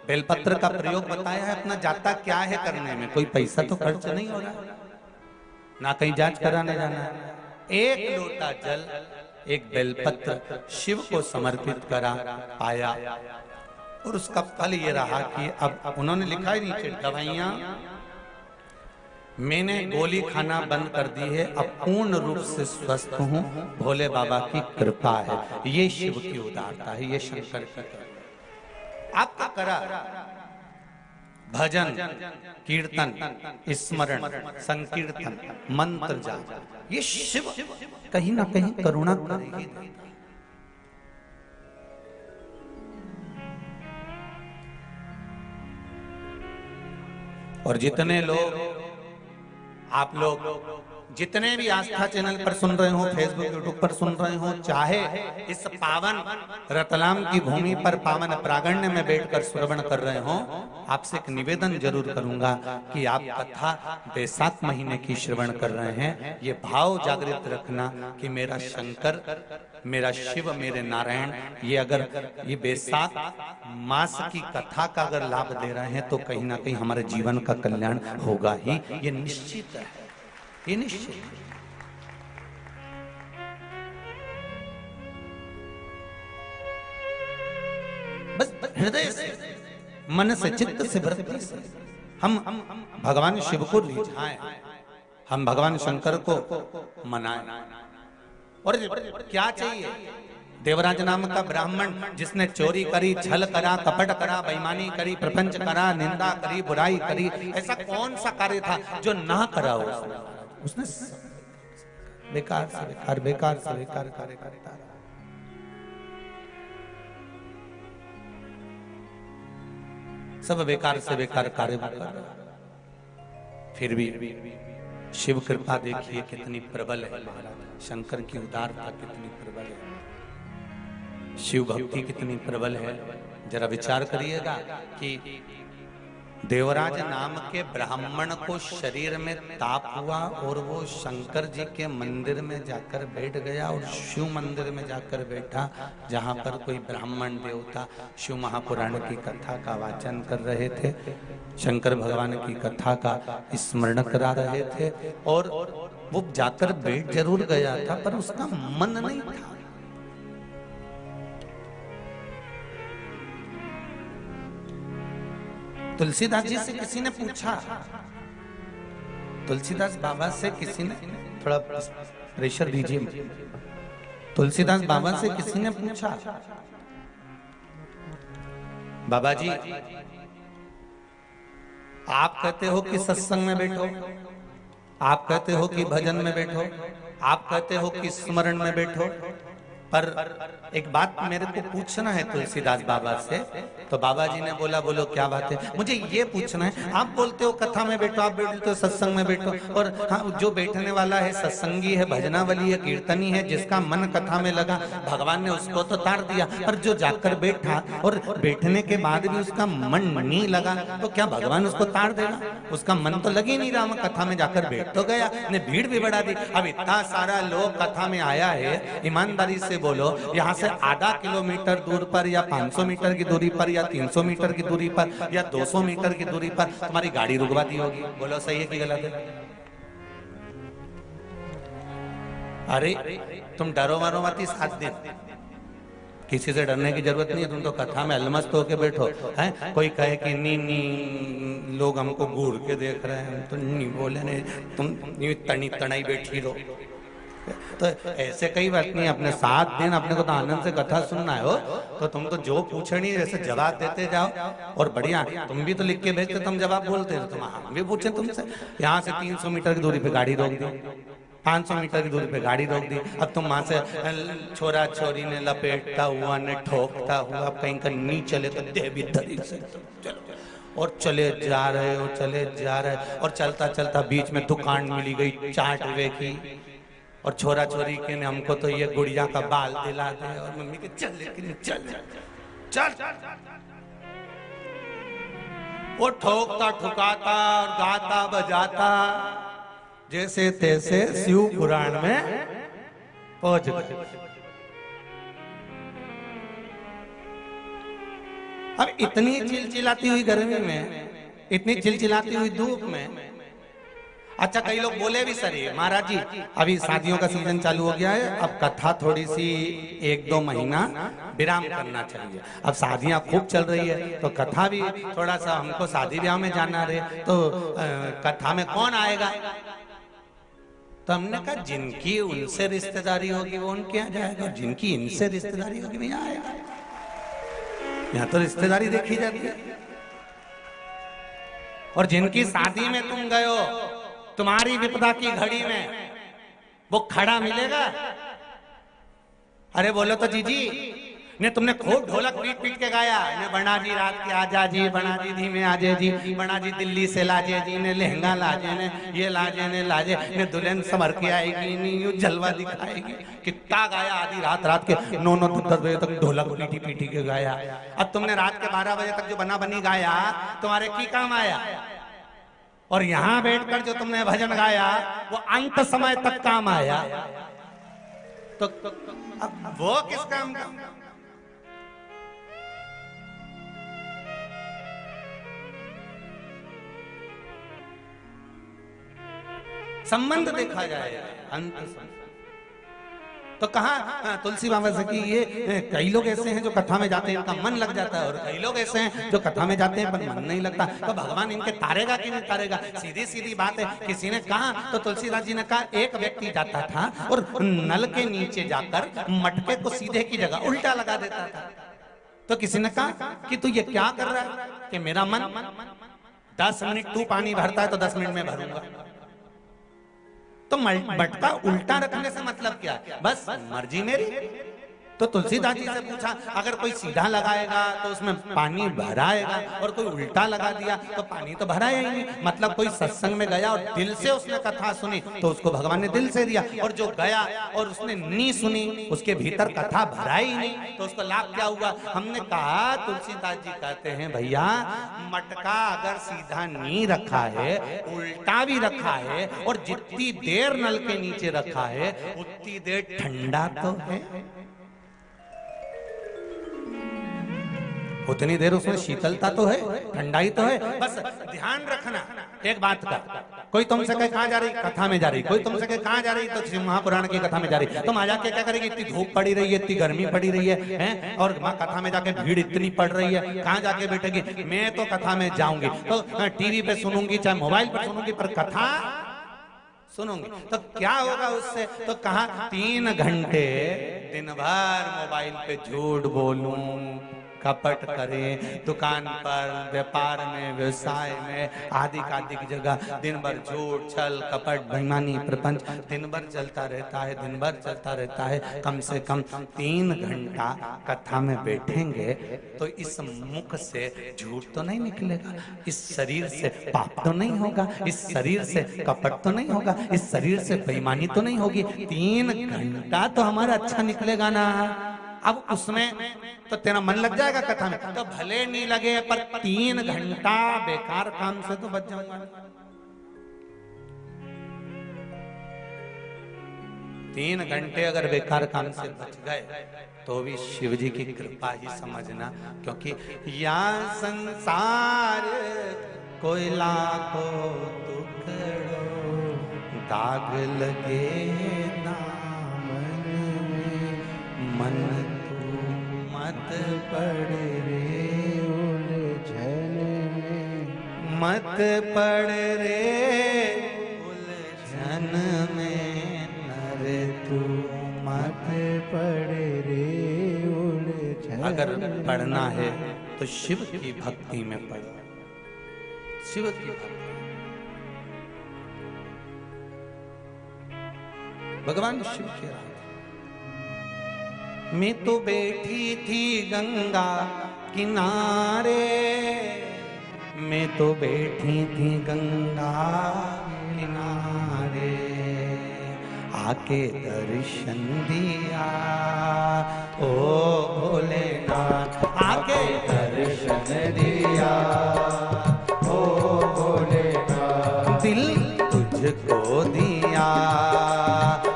बेलपत्र का प्रयोग बताया है। अपना जाता क्या है करने में, कोई पैसा तो खर्च नहीं हो रहा, ना कहीं जांच कराने जाना है। एक लोटा जल, एक बेलपत्र शिव को समर्पित करा, पाया और उसका फल ये रहा कि अब उन्होंने लिखा है नीचे, दवाइयां मैंने गोली खाना बंद कर दी है, अब पूर्ण रूप से स्वस्थ हूं, भोले बाबा की कृपा है। ये शिव की उदारता है, ये शंकर की कृपा। आपका करा भजन, कीर्तन, स्मरण, संकीर्तन, मंत्र जाप, ये शिव कहीं ना कहीं करुणा करेगी। और जितने लोग आप लोग जितने भी आस्था चैनल पर सुन रहे हो, फेसबुक यूट्यूब पर सुन रहे हो, चाहे इस पावन रतलाम की भूमि पर पावन प्रांगण्य में बैठकर श्रवण कर रहे हो, आपसे एक निवेदन जरूर करूंगा कि आप कथा बैसाख महीने की श्रवण कर रहे हैं, ये भाव जागृत रखना कि मेरा शंकर, मेरा शिव, मेरे नारायण, ये अगर ये बैसाख मास की कथा का अगर लाभ दे रहे हैं तो कहीं ना कहीं हमारे जीवन का कल्याण होगा ही, ये निश्चित है, ये निश्चित है। बस हृदय से, मन से, चित्त से, वृत्ति से हम भगवान शिव को रिझाएं, हम भगवान शंकर को मनाएं। और क्या चाहिए? देवराज नाम का ब्राह्मण जिसने चोरी करी, छल करा, कपट करा, बेईमानी करी, प्रपंच करा, निंदा करी, बुराई करी, ऐसा कौन सा कार्य था जो ना करा उसने? बेकार से बेकार, बेकार से बेकार कार्य करता रहा। सब बेकार से बेकार कार्य कर रहा। फिर भी शिव कृपा देखिए कितनी प्रबल है महाराज, शंकर की उदारता कितनी प्रबल है, शिव भक्ति कितनी प्रबल है। जरा विचार करिएगा कि देवराज नाम के ब्राह्मण को शरीर में ताप हुआ और वो शंकर जी के मंदिर में जाकर बैठ गया और शिव मंदिर में जाकर बैठा, जहां पर कोई ब्राह्मण देवता शिव महापुराण की कथा का वाचन कर रहे थे, शंकर भगवान की कथा का स्मरण करा रहे थे, और वो जाकर बैठ जरूर गया था पर उसका मन नहीं था। तुलसीदास जी से किसी ने पूछा, तुलसीदास बाबा से किसी ने, थोड़ा प्रेशर दीजिए, तुलसीदास बाबा से किसी ने पूछा, बाबा जी आप कहते हो कि सत्संग में बैठो, आप कहते हो कि भजन में बैठो, आप कहते हो कि स्मरण में बैठो, पर एक बात मेरे को पूछना है तुलसीदास बाबा से। तो बाबा जी ने बोला, बोलो क्या बात है? मुझे ये पूछना है, आप बोलते हो कथा में बैठो, आप बोलते हो सत्संग में बैठो, और हाँ, जो बैठने वाला है सत्संगी है, भजनावली है, कीर्तनी है, जिसका मन कथा में लगा, भगवान ने उसको तो तार दिया, पर जो जाकर बैठा और बैठने के बाद भी उसका मन नहीं लगा, तो क्या भगवान उसको तार देगा? उसका मन तो लग ही नहीं रहा, कथा में जाकर बैठ तो गया, ने भीड़ भी बढ़ा दी। अब इतना सारा लोग कथा में आया है, ईमानदारी से बोलो, यहाँ से आधा किलोमीटर दूर पर या 500 मीटर की दूरी पर या 300 मीटर की दूरी पर या 200 मीटर की दूरी पर तुम्हारी गाड़ी रुकवा दी होगी, बोलो सही है कि गलत है? अरे तुम डरो मरो मत, 7 दिन किसी से डरने की जरूरत नहीं है, तुम तो कथा में अलमस्त होके बैठो। हैं कोई कहे कि नी नी लोग हमको घूर के देख रहे हैं, तो नहीं बोले नहीं, तुम तनी तनाई बैठी रहो। तो ऐसे कई बात नहीं, अपने 7 दिन अपने को तो आनंद से कथा सुनना है हो, तो तुम तो जो पूछनी है जैसे जवाब देते जाओ, और बढ़िया तुम भी तो लिख के भेजते, तुम जवाब बोलते हो, तुम हम भी पूछे तुमसे। यहाँ से 300 मीटर की दूरी पे गाड़ी रोक दी, 500 मीटर की दूरी पे गाड़ी रोक दी, अब तुम वहां से छोरा छोरी ने लपेटता हुआ ने ठोकता हुआ, अब कहीं का नहीं चले तो दे भी धरी से चलो, और चले जा रहे हो, चले जा रहे, और चलता चलता बीच में दुकान मिली गई चाट रुपए की, और छोरा छोरी के ने हमको तो ये गुड़िया का बाल दिला दे, और मम्मी के चल लेकिन चल चल, वो ठोकता ठुकाता और गाता बजाता जैसे तैसे शिव पुराण में पहुंच गए। अब इतनी चिलचिलाती हुई गर्मी में, इतनी चिलचिलाती हुई धूप में, अच्छा कई लोग बोले भी सर महाराज जी अभी शादियों का सीजन चालू हो गया है, अब कथा थोड़ी सी 1-2 महीना विराम करना चाहिए, अब शादियां खूब चल रही है तो कथा भी थोड़ा सा, हमको शादी ब्याह में जाना रहे तो कथा में कौन आएगा? तो हमने कहा जिनकी उनसे रिश्तेदारी होगी वो उनके यहाँ जाएगा, जिनकी इनसे रिश्तेदारी होगी वो यहाँ आएगा। यहाँ तो रिश्तेदारी देखी जाती है, और जिनकी शादी में तुम गए हो, तुम्हारी विपदा की घड़ी में वो खड़ा मिलेगा? अरे बोलो तो जीजी, ने तुमने खूब ढोलक पीट पीट के गाया ने बना जी रात के आजा जी, बना जी धीमे आजे जी, बना जी दिल्ली से लाजे जी, ने लहंगा लाजे ने ये लाजे ने लाजे, ने दुल्हन संभर के आएगी नहीं यूं जलवा दिखाएगी। कितना गाया आधी रात रात के 9-9-10 बजे तक ढोलक पीटी पीटी के गाया। अब तुमने रात के 12 बजे तक जो बना बनी गाया तुम्हारे की काम आया, और यहां बैठकर जो तुमने भजन गाया वो अंत समय तक काम आया। तो अब वो किस काम का? संबंध देखा जाए अंत समय। तो कहा तुलसी बाबा से कि ये कई लोग ऐसे हैं जो कथा में जाते हैं इनका मन लग जाता है, और कई लोग ऐसे हैं जो कथा में जाते हैं पर मन नहीं लगता, तो भगवान इनके तारेगा कि नहीं तारेगा? सीधी सीधी बात है। किसी ने कहा तो तुलसीदास जी ने कहा एक व्यक्ति जाता था और नल के नीचे जाकर मटके को सीधे की जगह उल्टा लगा देता था। तो किसी ने कहा कि तू ये क्या कर रहा है? कि मेरा मन 10 मिनट तू पानी भरता है तो 10 मिनट में भरूंगा। तो मटका उल्टा रखने से मतलब क्या? बस मर्जी मेरी। तो तुलसीदास जी से पूछा अगर कोई सीधा लगाएगा तो उसमें पानी भराएगा, और कोई उल्टा लगा दिया तो पानी तो भराया ही नहीं। मतलब कोई सत्संग में गया और दिल से उसने कथा सुनी तो उसको भगवान ने दिल से दिया, और जो गया और उसने नहीं सुनी उसके भीतर कथा भरा ही नहीं तो उसको लाभ क्या हुआ? हमने कहा तुलसीदास जी कहते हैं भैया मटका अगर सीधा नहीं रखा है, उल्टा भी रखा है, और जितनी देर नल के नीचे रखा है उतनी देर ठंडा तो है, उतनी देर उसमें शीतलता तो है, ठंडाई तो है। बस ध्यान रखना एक बात का। कोई तुमसे कहे कहां जा रही? कथा में जा रही। कोई तुमसे कहे कहां जा रही? तो महापुराण की कथा में जा रही। तुम आ जाके क्या करेगी? इतनी धूप पड़ी रही है, इतनी गर्मी पड़ी रही है, और वहां कथा में जाके भीड़ इतनी पड़ रही है, कहां जाके बैठेगी? मैं तो कथा में जाऊंगी, तो टीवी पे सुनूंगी चाहे मोबाइल पर सुनूंगी, पर कथा सुनूंगी। तो क्या होगा उससे? तो कहा 3 घंटे दिन भर मोबाइल पे झूठ बोलूं, कपट करें, दुकान पर, व्यापार में, व्यवसाय में, आदि आदि की जगह दिन भर झूठ, छल, कपट, बेईमानी, प्रपंच दिन भर चलता रहता है, दिन भर चलता रहता है। कम से कम 3 घंटा कथा में बैठेंगे तो इस मुख से झूठ तो नहीं निकलेगा, इस शरीर से पाप तो नहीं होगा, इस शरीर से कपट तो नहीं होगा, इस शरीर से बेईमानी तो नहीं होगी। 3 घंटा तो हमारा अच्छा निकलेगा ना। अब उसमें तो तेरा मन लग जाएगा कथा में, तो भले नहीं लगे पर 3 घंटा बेकार काम से तो बच जाऊंगा। 3 घंटे अगर बेकार काम से बच गए तो भी शिव जी की कृपा ही समझना, क्योंकि या संसार कोई लाखों टुकड़ो दाग लगे दामन में, मन मत पड़ रे उलझन में, मत पड़ रे उलझन में, नर तू मत पड़ रे उलझन। अगर पढ़ना है तो शिव की भक्ति में पढ़ो, शिव की भक्ति। भगवान शिव के राह मैं तो बैठी थी गंगा किनारे, मैं तो बैठी थी गंगा किनारे, आके दर्शन दिया ओ भोलेनाथ, आके दर्शन दिया ओ भोलेनाथ, दिल तुझको दिया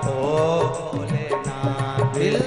ओ भोलेनाथ, दिल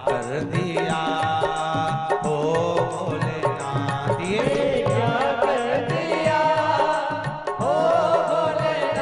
कर दिया ओ भोलेनाथ, ये क्या कर दिया ओ भोलेनाथ।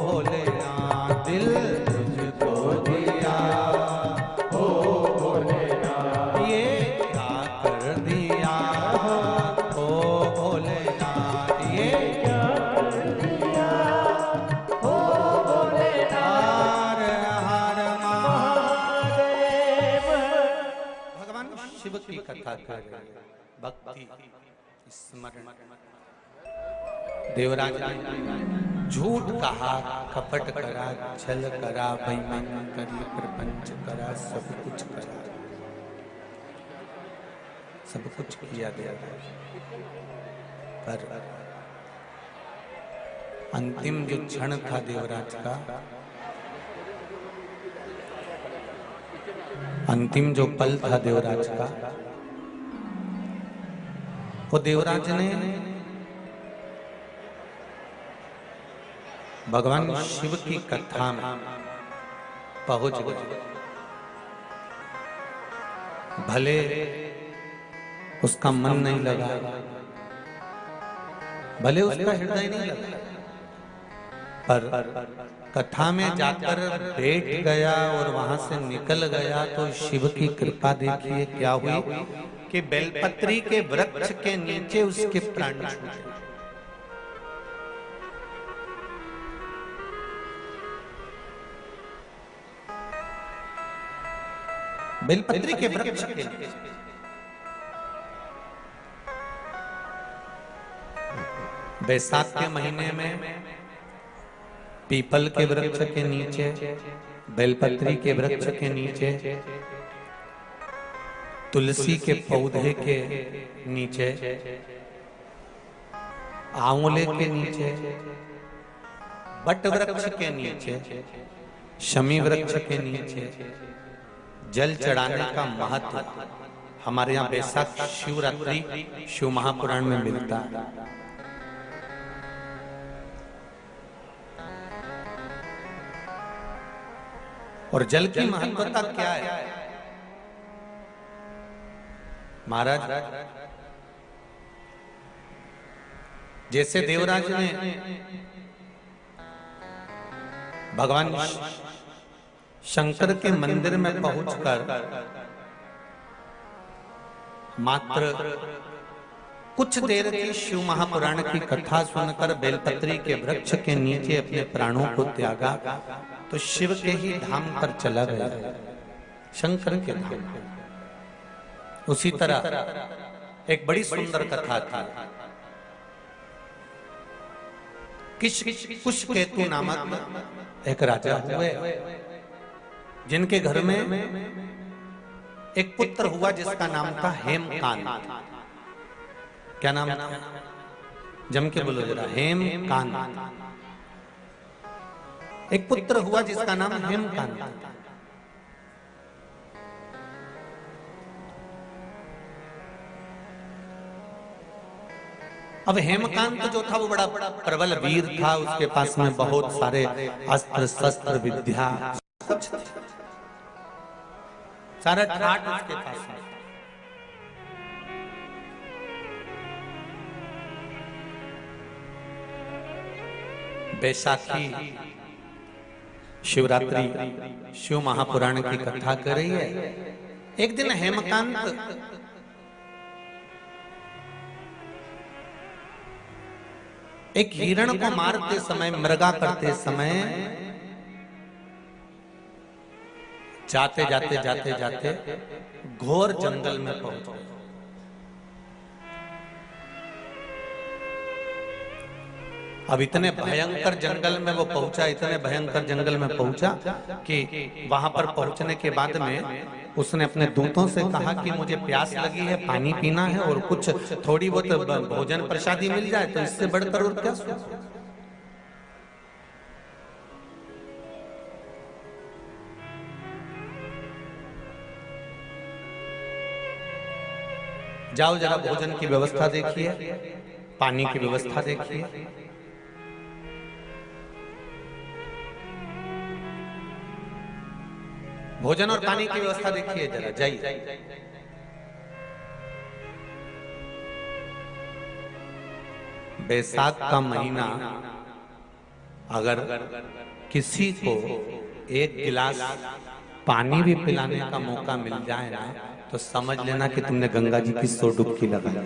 भोलेनाथ दिल तुझको दिया, ओ भोलेनाथ ये क्या कर दिया हो, ओ भोलेनाथ ये क्या कर दिया, ओ भोलेनाथ हर हर महादेव। भगवान शिव की कथा कर भक्ति स्मरण। देवराज ने झूठ कहा, कपट करा, छल करा, बेईमानी करी, प्रपंच करा, सब कुछ करा, सब कुछ किया देवराज। पर अंतिम जो क्षण था देवराज का, अंतिम जो पल था देवराज का, वो देवराज ने भगवान शिव की कथा में पहुंच गए। भले उसका मन नहीं लगा, भले उसका हृदय नहीं लगा, पर कथा में जाकर बैठ गया और वहां से निकल गया तो शिव की कृपा देखिए क्या हुई कि बेलपत्री के वृक्ष के नीचे उसके प्राण छूटे। बेलपत्री के वृक्ष के नीचे। बैसाख के महीने में पीपल के वृक्ष के नीचे, बेलपत्री के वृक्ष के नीचे, तुलसी के पौधे के नीचे, आंवले के नीचे, बट वृक्ष के नीचे, शमी वृक्ष के नीचे जल चढ़ाने का महत्व हमारे यहाँ बैसाख शिवरात्रि शिव महापुराण में मिलता है। और जल की महत्वता क्या है? महाराज, जैसे देवराज ने भगवान शंकर के मंदिर में पहुंचकर मात्र कुछ देर की शिव महापुराण की कथा सुनकर बेलपत्री के वृक्ष के नीचे अपने प्राणों को त्यागा, तो शिव के ही धाम पर चला गया, शंकर के धाम। उसी तरह एक बड़ी सुंदर कथा थी। कुशकेतु नामक एक राजा हुए, जिनके घर में एक पुत्र हुआ जिसका नाम था हेमकांत। क्या नाम था? जम के बोलो जरा, हेमकांत। एक पुत्र हुआ जिसका नाम हेमकांत। अब हेमकांत जो था वो बड़ा प्रबल वीर था, उसके पास में बहुत सारे अस्त्र शस्त्र विद्या सारा ठाट उसके पास में। बैसाखी शिवरात्रि शिव महापुराण की कथा कर रही है। एक दिन हेमकांत एक हिरण को मारते समय, मृगा करते समय जाते जाते जाते जाते घोर जंगल में पहुंच गए। अब इतने भयंकर जंगल में वो पहुंचा, इतने भयंकर जंगल में पहुंचा कि वहां पर पहुंचने के बाद में उसने अपने दूतों से कहा कि मुझे प्यास लगी है, पानी पीना है और कुछ थोड़ी बहुत भोजन प्रसादी मिल जाए तो इससे बढ़कर और क्या। जाओ जरा भोजन की व्यवस्था देखिए, पानी की व्यवस्था देखिए। भोजन और पानी की व्यवस्था देखिए जरा, जाइए। बैसाख का महीना अगर किसी को एक गिलास पानी भी पिलाने का मौका मिल जाए ना, तो समझ लेना कि तुमने गंगा जी की 100 डुबकी लगाई।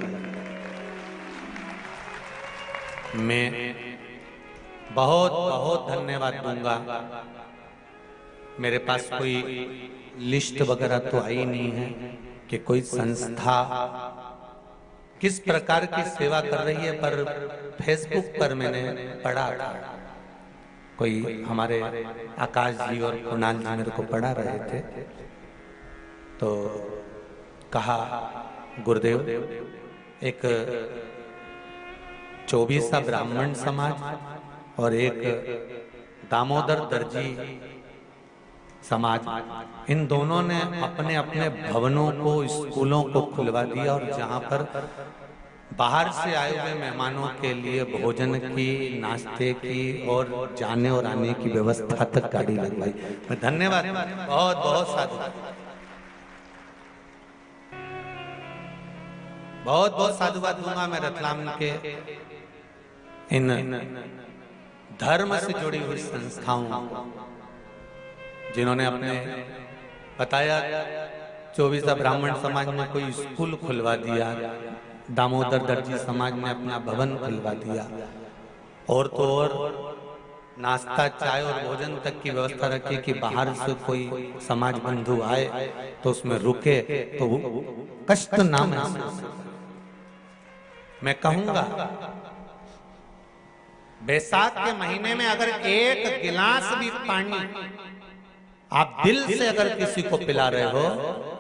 मैं बहुत बहुत धन्यवाद दूंगा। मेरे पास कोई लिस्ट वगैरह तो आई नहीं है कि कोई संस्था किस प्रकार की सेवा कर रही है, पर फेसबुक पर मैंने पढ़ा था, कोई हमारे आकाश जी और कुणाल जी मेरे को पढ़ा रहे थे, तो कहा गुरुदेव एक 24 ब्राह्मण समाज और एक दामोदर दर्जी समाज, इन दोनों ने अपने अपने भवनों को, स्कूलों को खुलवा दिया और जहां पर बाहर से आए हुए मेहमानों के लिए भोजन की, नाश्ते की और जाने और आने की व्यवस्था तक गाड़ी लगवाई। मैं धन्यवाद, बहुत बहुत साधुवाद, बहुत बहुत साधुवाद दूंगा मैं रतलाम के इन धर्म से जुड़ी हुई संस्थाओं को, जिन्होंने अपने बताया 24 ब्राह्मण समाज ने कोई स्कूल खुलवा दिया, दामोदर दर्जी समाज ने अपना भवन खुलवा दिया, और तो और नाश्ता, चाय और भोजन तक की व्यवस्था रखी कि बाहर से कोई समाज बंधु आए तो उसमें रुके तो कष्ट ना महसूस। मैं कहूंगा बैसाख के महीने में अगर एक गिलास भी पानी आप दिल से अगर किसी को पिला रहे हो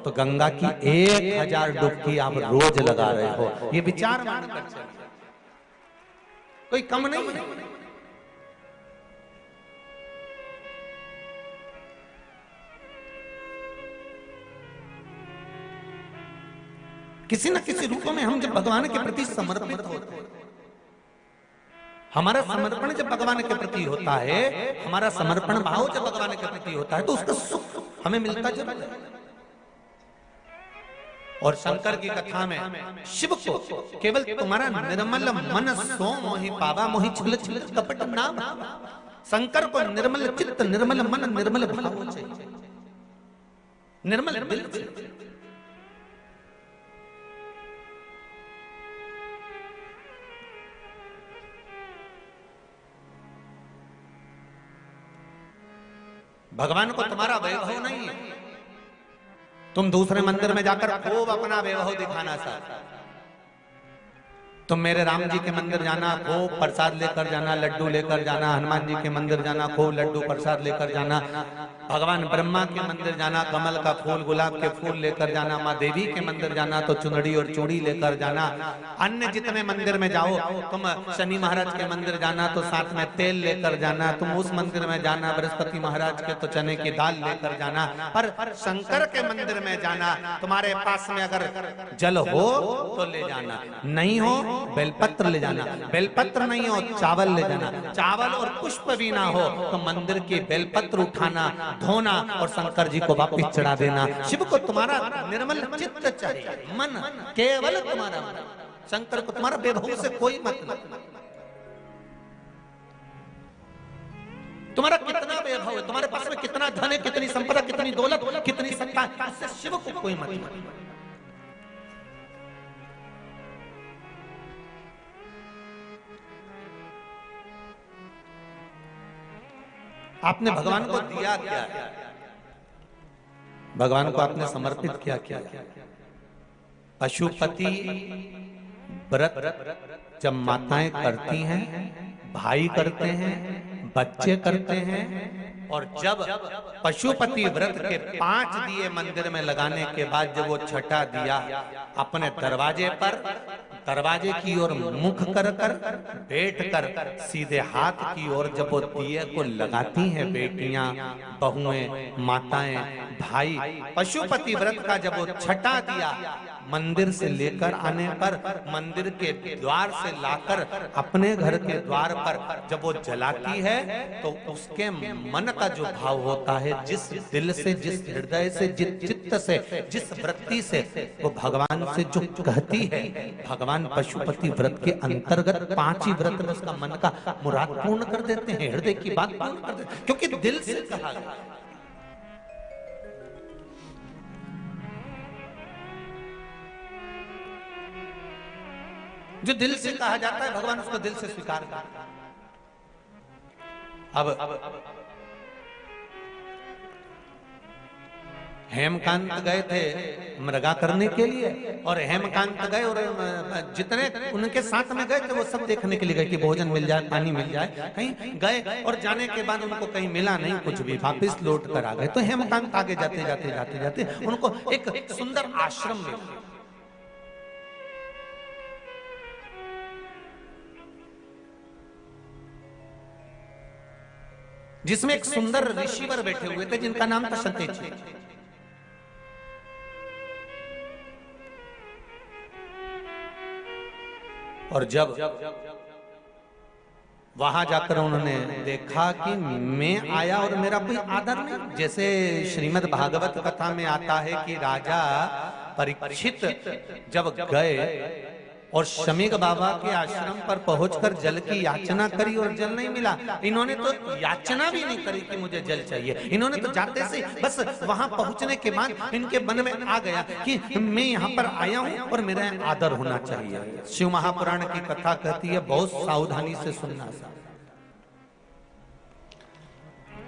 तो गंगा की 1000 डुबकी आप रोज लगा रहे हो। ये विचार मानकर चलिए, कोई कम नहीं है। किसी न किसी रूप में हम जब भगवान के प्रति समर्पित होते हैं, हमारा समर्पण जब भगवान के प्रति होता है, हमारा समर्पण भाव जब भगवान के प्रति होता है, तो उसका सुख हमें मिलता जरूर है। और शंकर की कथा में शिव को केवल तुम्हारा निर्मल मन सो मोहि पावा, मोहि छल छल कपट नाम। शंकर को निर्मल चित्त, निर्मल मन, निर्मल भाव चाहिए, निर्मल दिल चाहिए। भगवान को तुम्हारा वैभव नहीं है, तुम दूसरे मंदिर में जाकर खूब अपना वैभव दिखाना चाहते। तुम मेरे राम जी के मंदिर जाना, खूब प्रसाद लेकर जाना, लड्डू लेकर जाना, हनुमान जी के मंदिर जाना, खूब लड्डू प्रसाद लेकर जाना, भगवान ब्रह्मा के मंदिर जाना, कमल का फूल, गुलाब के फूल लेकर जाना, माँ देवी के मंदिर जाना तो चुनरी और चूड़ी लेकर जाना, अन्य जितने मंदिर में जाओ, तुम शनि महाराज के मंदिर जाना तो साथ में तेल लेकर जाना, तुम उस मंदिर में जाना बृहस्पति महाराज के तो चने की दाल लेकर जाना, पर शंकर के मंदिर में जाना, तुम्हारे पास में अगर जल हो तो ले जाना, नहीं हो बेलपत्र ले जाना, बेलपत्र नहीं हो चावल ले जाना, चावल और पुष्प भी ना हो तो मंदिर के बेलपत्र उठाना, धोना और शंकर जी को वापिस चढ़ा देना। शिव को तुम्हारा निर्मल चित्त चाहिए, मन, केवल तुम्हारा मन। शंकर को तुम्हारा वैभव से कोई मतलब, तुम्हारा कितना वैभव है, तुम्हारे पास में कितना धन है, कितनी संपदा, कितनी दौलत, कितनी सत्ता, इससे शिव को कोई मतलब। आपने भगवान को दिया क्या है, भगवान को आपने समर्पित किया क्या? पशुपति व्रत जब माताएं करती हैं, भाई करते हैं, बच्चे करते हैं, और जब पशुपति व्रत के 5 दिए मंदिर में लगाने के बाद जब वो छठा दिया अपने दरवाजे पर, दरवाजे की ओर मुख कर कर बैठ कर सीधे हाथ की ओर जब वो दिए को लगाती हैं बेटियां, बहुएं, माताएं, भाई, पशुपति व्रत का जब वो छठा दिया मंदिर से लेकर आने पर, मंदिर के द्वार से लाकर अपने घर के द्वार पर जब वो जलाती है तो उसके मन का जो भाव होता है, जिस दिल से, जिस हृदय से, जिस चित्त से, जिस वृत्ति से वो भगवान से जो कहती है, भगवान भगवान पशुपति व्रत के अंतर्गत 5 ही व्रत में उसका मन का मुराद पूर्ण कर देते हैं, हृदय की बात पूर्ण कर देते हैं, क्योंकि दिल से कहा गया। जो दिल से कहा जाता है भगवान उसको दिल से स्वीकार करता है। अब हेमकांत गए थे मृगा करने के लिए, और हेमकांत गए और जितने उनके साथ में गए थे वो सब देखने के लिए गए कि भोजन मिल जाए, पानी मिल जाए। कहीं गए और जाने के बाद उनको कहीं मिला नहीं कुछ भी, वापिस लौट कर आ गए। तो हेमकांत आगे जाते जाते जाते जाते उनको एक सुंदर आश्रम मिला, जिसमें एक सुंदर ऋषिवर बैठे हुए थे जिनका नाम था सत्यजी। और जब वहां जाकर उन्होंने देखा कि मैं आया और मेरा कोई आदर नहीं, जैसे श्रीमद् भागवत कथा में आता है कि राजा परीक्षित जब गए और शमीक बाबा के आश्रम पर पहुंचकर जल की याचना करी और जल नहीं मिला। इन्होंने तो याचना भी नहीं करी कि मुझे जल चाहिए, इन्होंने तो जाते से बस वहां पहुंचने के बाद इनके मन में आ गया कि मैं यहाँ पर आया हूँ और मेरा आदर होना चाहिए। शिव महापुराण की कथा कहती है, बहुत सावधानी से सुनना।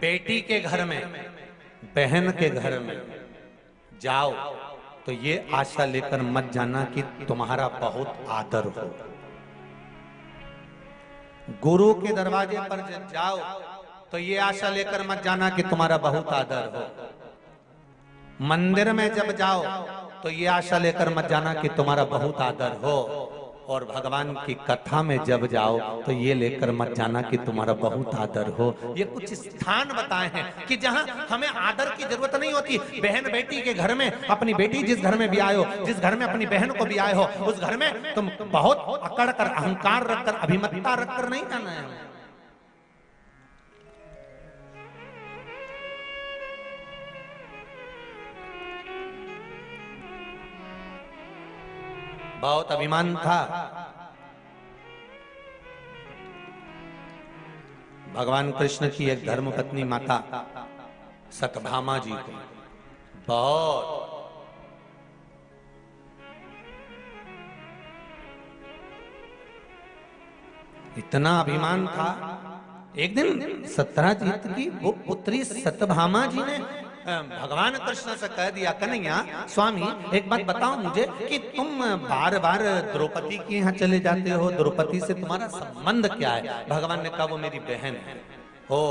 बेटी के घर में, बहन के घर में जाओ तो ये आशा लेकर मत जाना कि तुम्हारा बहुत आदर हो। गुरु के दरवाजे पर जब जाओ तो ये आशा लेकर मत जाना कि तुम्हारा बहुत आदर हो। मंदिर में जब जाओ तो ये आशा लेकर मत जाना कि तुम्हारा बहुत आदर हो। और भगवान की कथा में जब जाओ तो ये लेकर मत जाना कि तुम्हारा बहुत आदर हो। ये कुछ स्थान बताए हैं कि जहां हमें आदर की जरूरत नहीं होती। बहन बेटी के घर में, अपनी बेटी जिस घर में भी आए हो, जिस घर में अपनी बहन को भी आए हो, उस घर में तुम बहुत अकड़ कर, अहंकार रखकर, अभिमतता रखकर नहीं जाना है। बहुत अभिमान था भगवान कृष्ण की एक धर्मपत्नी माता सत्यभामा जी को, बहुत इतना अभिमान था। एक दिन सत्यजीत की वो पुत्री सत्यभामा जी ने भगवान कृष्ण से कह दिया, कन्हैया स्वामी एक बात बताओ मुझे कि तुम बार बार द्रौपदी के यहाँ चले जाते हो, द्रौपदी से तुम्हारा संबंध क्या है? भगवान ने कहा वो मेरी बहन है। हो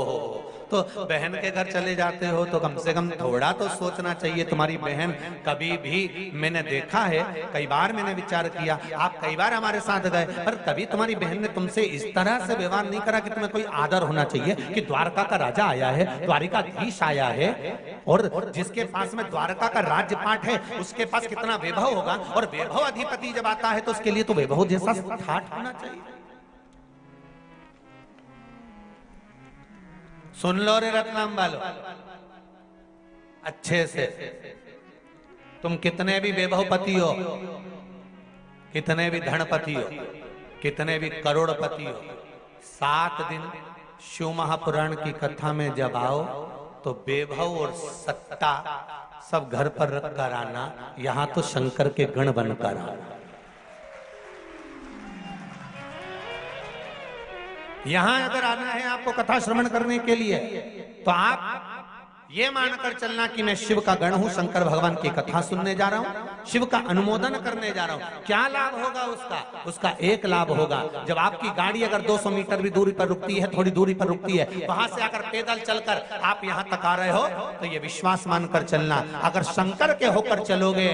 तो बहन के घर चले जाते हो तो कम से कम थोड़ा तो सोचना चाहिए। तुम्हारी बहन कभी भी, मैंने देखा है, कई बार मैंने विचार किया, आप कई बार हमारे साथ गए, पर कभी तुम्हारी बहन ने तुमसे इस तरह से व्यवहार नहीं करा कि तुम्हें कोई आदर होना चाहिए कि द्वारका का राजा आया है, द्वारिकाधीश आया है, और जिसके पास में द्वारका का राज्यपाठ है उसके पास कितना वैभव होगा, और वैभव अधिपति जब आता है तो उसके लिए तो वैभव जैसा ठाठ होना चाहिए। सुन लो रे रत्नाम वालो अच्छे से, तुम कितने भी वैभवपति हो, कितने भी धनपति हो, कितने भी करोड़पति हो, 7 दिन शिव महापुराण की कथा में जब आओ तो वैभव और सत्ता सब घर पर रख कर आना, यहां तो शंकर के गण बनकर आना। यहां अगर आना है आपको कथा श्रवण करने के लिए तो आप ये मानकर चलना कि मैं शिव का गण हूं, शंकर भगवान की कथा सुनने जा रहा हूं, शिव का अनुमोदन करने जा रहा हूं। क्या लाभ होगा उसका? उसका एक लाभ होगा, जब आपकी गाड़ी अगर 200 मीटर भी दूरी पर रुकती है, थोड़ी दूरी पर रुकती है, वहां से आकर पैदल चलकर आप यहां तक आ रहे हो तो ये विश्वास मानकर चलना, अगर शंकर के होकर चलोगे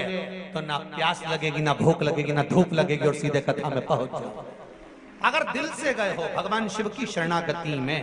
तो ना प्यास लगेगी, ना भूख लगेगी, ना धूप लगेगी और सीधे कथा में पहुंच जाओ। अगर दिल से गए हो भगवान शिव की शरणागति में,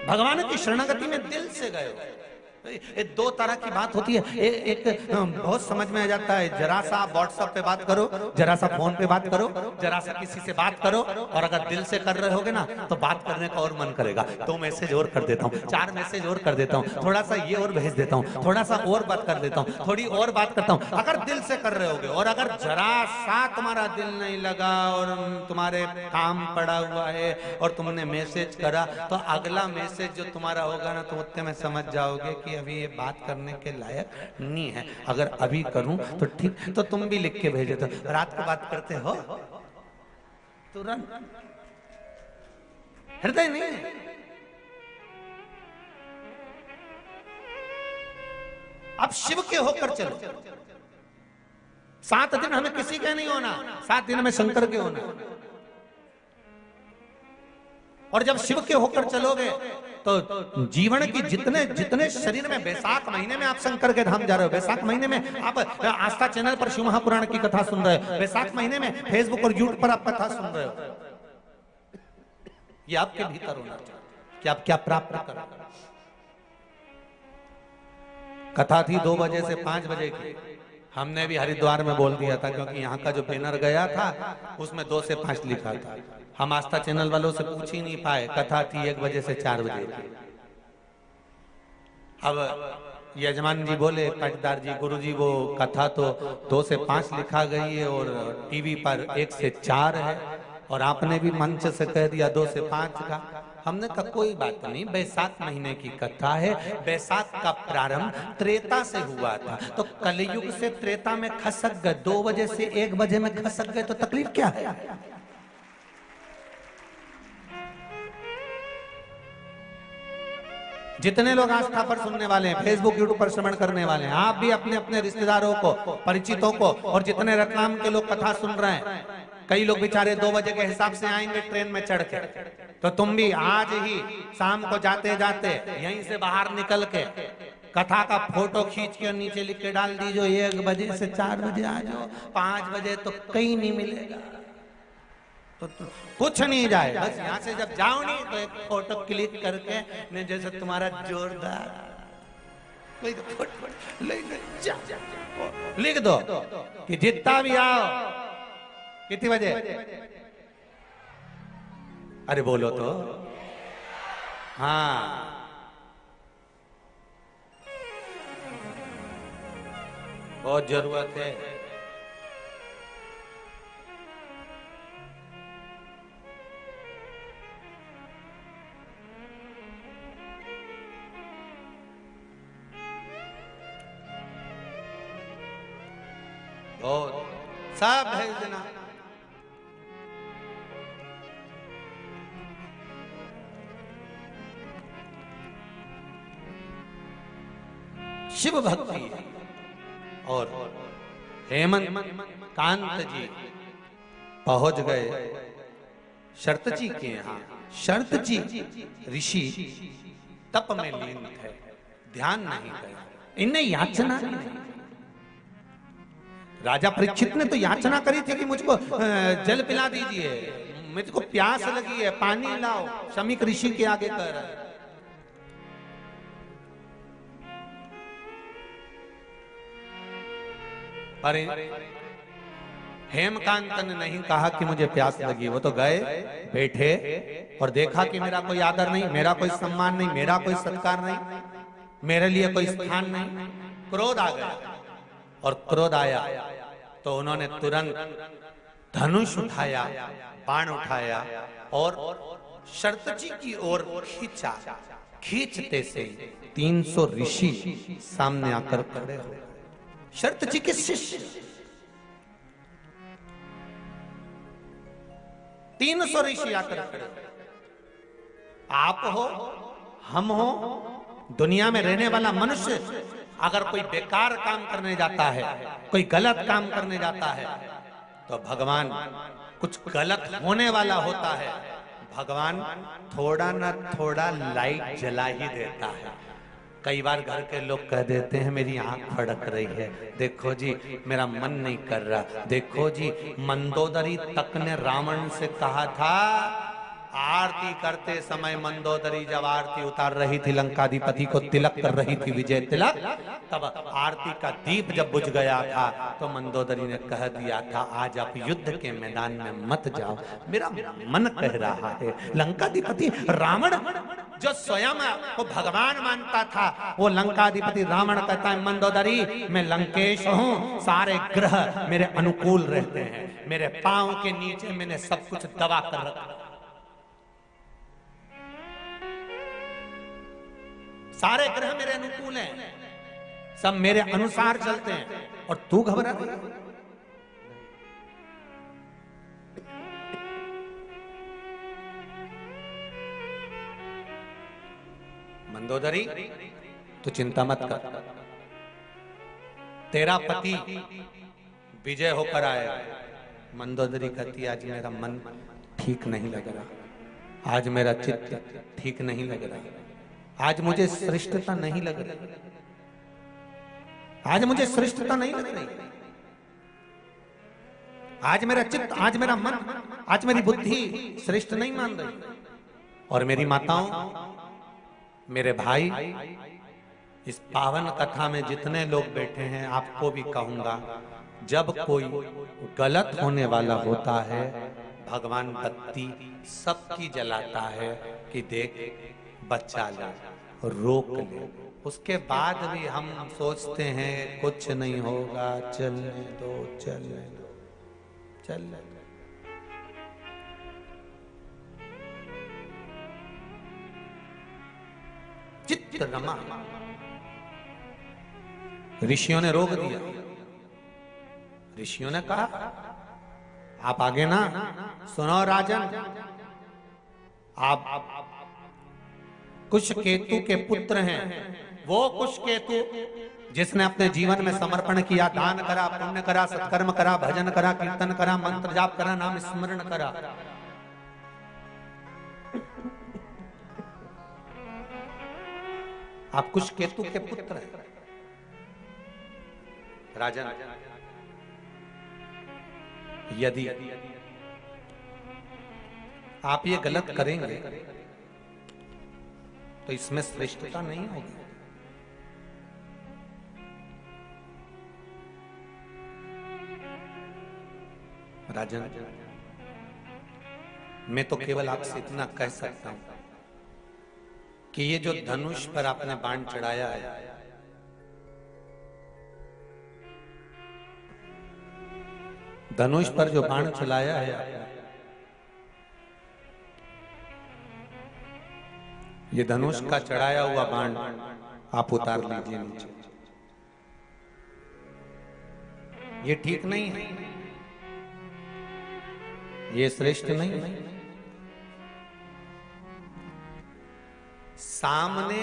भगवान की शरणागति में दिल से गए हो, ये दो तरह की बात होती है। एक बहुत समझ में आ जाता है, जरा सा आप व्हाट्सएप पे बात करो, जरा सा फोन पे बात करो, जरा सा किसी से बात करो, और अगर दिल से कर रहे होगे ना तो बात करने का और मन करेगा। तो मैसेज और कर देता हूँ, 4 मैसेज और कर देता हूँ, थोड़ा सा ये और भेज देता हूँ, थोड़ा सा और बात कर देता हूँ, थोड़ी और बात करता हूँ, अगर दिल से कर रहे होगे। और अगर जरा सा तुम्हारा दिल नहीं लगा और तुम्हारे काम पड़ा हुआ है और तुमने मैसेज करा, तो अगला मैसेज जो तुम्हारा होगा ना तो उतने में समझ जाओगे कि अभी ये बात करने के लायक नहीं है। अगर अभी करूं तो ठीक, तो तुम भी लिख के भेजे। तो रात को बात करते हो तुरंत, हृदय नहीं। अब शिव के होकर चलो। 7 दिन हमें किसी के नहीं होना, 7 दिन हमें शंकर के होना। और जब शिव के होकर चलोगे तो जीवन की जितने शरीर में, बैसाख महीने में आप शंकर के धाम जा रहे हो, बैसाख महीने में आप आस्था चैनल पर शिव महापुराण की कथा सुन रहे हो, बैसाख महीने में फेसबुक और यूट्यूब पर आप कथा सुन रहे हो। ये आपके भीतर होना चाहिए कि आप क्या प्राप्त कर। कथा थी 2 बजे से 5 बजे की। हमने भी हरिद्वार में बोल दिया था, क्योंकि यहाँ का जो बैनर गया था उसमें 2 से 5 लिखा था। हम आस्था चैनल वालों से पूछ ही नहीं पाए। कथा थी 1 बजे से 4 बजे। अब यजमान जी बोले, पाटीदार जी, गुरु जी, वो कथा तो 2 से 5 लिखा गई है और टीवी पर 1 से 4 है, और आपने भी मंच से कह दिया 2 से 5 का। हमने कहा कोई बात नहीं, बैसाख महीने की कथा है। बैसाख का प्रारंभ त्रेता से हुआ था, तो कलयुग से त्रेता में खसक गए। 2 बजे से 1 बजे में खसक गए तो तकलीफ क्या है? जितने लोग आस्था पर सुनने वाले हैं, फेसबुक यूट्यूब पर श्रवण करने वाले हैं, आप भी अपने अपने रिश्तेदारों को, परिचितों को, और जितने रतलाम के लोग कथा सुन रहे हैं, कई लोग बेचारे 2 बजे के हिसाब से आएंगे ट्रेन में चढ़ के, तो तुम भी आज ही शाम को जाते जाते यहीं से बाहर निकल के कथा का फोटो खींच के नीचे लिख के डाल दीजिए 1 बजे से 4 बजे आ जाओ, 5 बजे तो कहीं नहीं मिलेगा। तो कुछ नहीं जाए, बस यहाँ से जब जाओ नहीं तो एक फोटो क्लिक करके ने जैसे तुम्हारा जोरदार लिख दो कि जितना भी आओ, कितने बजे, अरे बोलो तो, हाँ बहुत जरूरत है। और सब भेज देना। शिव भक्ति है। और हेमंत कांत जी पहुंच गए शरत जी के यहाँ। शरत जी ऋषि तप में लीन थे, ध्यान नहीं गया। इन्हें याचना नहीं। राजा परीक्षित ने तो याचना करी थी कि मुझको जल पिला दीजिए, मुझको प्यास लगी है, पानी लाओ। शमीक ऋषि के आगे कह रहा है। पर हेमकांत ने नहीं कहा कि मुझे प्यास लगी। वो तो गए, बैठे और देखा कि मेरा कोई आदर नहीं, मेरा कोई सम्मान नहीं, मेरा कोई सत्कार नहीं, मेरे लिए कोई स्थान नहीं। क्रोध आ गया, और क्रोध आया तो उन्होंने तुरंत धनुष उठाया, बाण उठाया और शरत जी की ओर खींचा। खींचते से 300 ऋषि सामने आकर खड़े हो। शरत जी के शिष्य 300 ऋषि आकर खड़े। आप हो, हम हो, दुनिया में रहने वाला मनुष्य अगर कोई बेकार काम करने जाता है, कोई गलत काम करने जाता है, तो भगवान कुछ गलत होने वाला होता है, भगवान थोड़ा ना थोड़ा लाइट जला ही देता है। कई बार घर के लोग कह देते हैं मेरी आंख फड़क रही है, देखो जी मेरा मन नहीं कर रहा। देखो जी, मंदोदरी तक ने रावण से कहा था आरती करते समय मंदोदरी जब आरती उतार रही थी, लंकाधिपति को तिलक कर रही थी विजय तिलक, तब आरती का दीप जब बुझ गया था तो मंदोदरी ने कह दिया था, आज आप युद्ध के मैदान में मत जाओ, मेरा मन कह रहा है। लंकाधिपति रावण जो स्वयं को भगवान मानता था, वो लंकाधिपति रावण कहता है, मंदोदरी मैं लंकेश हूं, सारे ग्रह मेरे अनुकूल रहते हैं, मेरे पांव के नीचे मैंने सब कुछ दबा कर रखा, सारे ग्रह मेरे अनुकूल हैं, सब मेरे अनुसार चलते हैं, और तू घबरा गई। मंदोदरी तू चिंता मत कर, तेरा पति विजय होकर आएगा। मंदोदरी कहती, आज मेरा मन ठीक नहीं लग रहा, आज मेरा चित्त ठीक नहीं लग रहा, आज मुझे श्रेष्ठता नहीं लग रही, आज मुझे श्रेष्ठता नहीं लग रही, आज मेरा चित्त, आज मेरा मन, आज मेरी बुद्धि श्रेष्ठ नहीं मान रही। और मेरी माताओं, मेरे भाई, इस पावन कथा में जितने लोग बैठे हैं, आपको भी कहूंगा, जब कोई गलत होने वाला होता है, भगवान बत्ती सबकी जलाता है कि देख बच्चा ले, रोक ले। उसके बाद भी हम सोचते हैं कुछ नहीं होगा, चलने दो, चलने दो, चलने दो। चित्त रमा, ऋषियों ने रोक दिया। ऋषियों ने कहा, आप आगे ना सुनो राजन, आप कुशकेतु के पुत्र हैं। वो कुशकेतु जिसने अपने जीवन में समर्पण किया, दान करा, पुण्य करा, सत्कर्म करा, भजन करा, कीर्तन करा, मंत्र जाप करा, नाम स्मरण करा। आप कुशकेतु के पुत्र हैं राजन। यदि आप ये गलत करेंगे तो इसमें श्रेष्ठता नहीं होगी। राजन, मैं तो केवल आपसे इतना कह सकता हूं कि ये जो धनुष पर आपने बाण चढ़ाया है, धनुष पर जो बाण चलाया है आपने, ये धनुष का चढ़ाया हुआ बाण आप उतार लीजिए नीचे। ये ठीक नहीं है, ये श्रेष्ठ नहीं है। सामने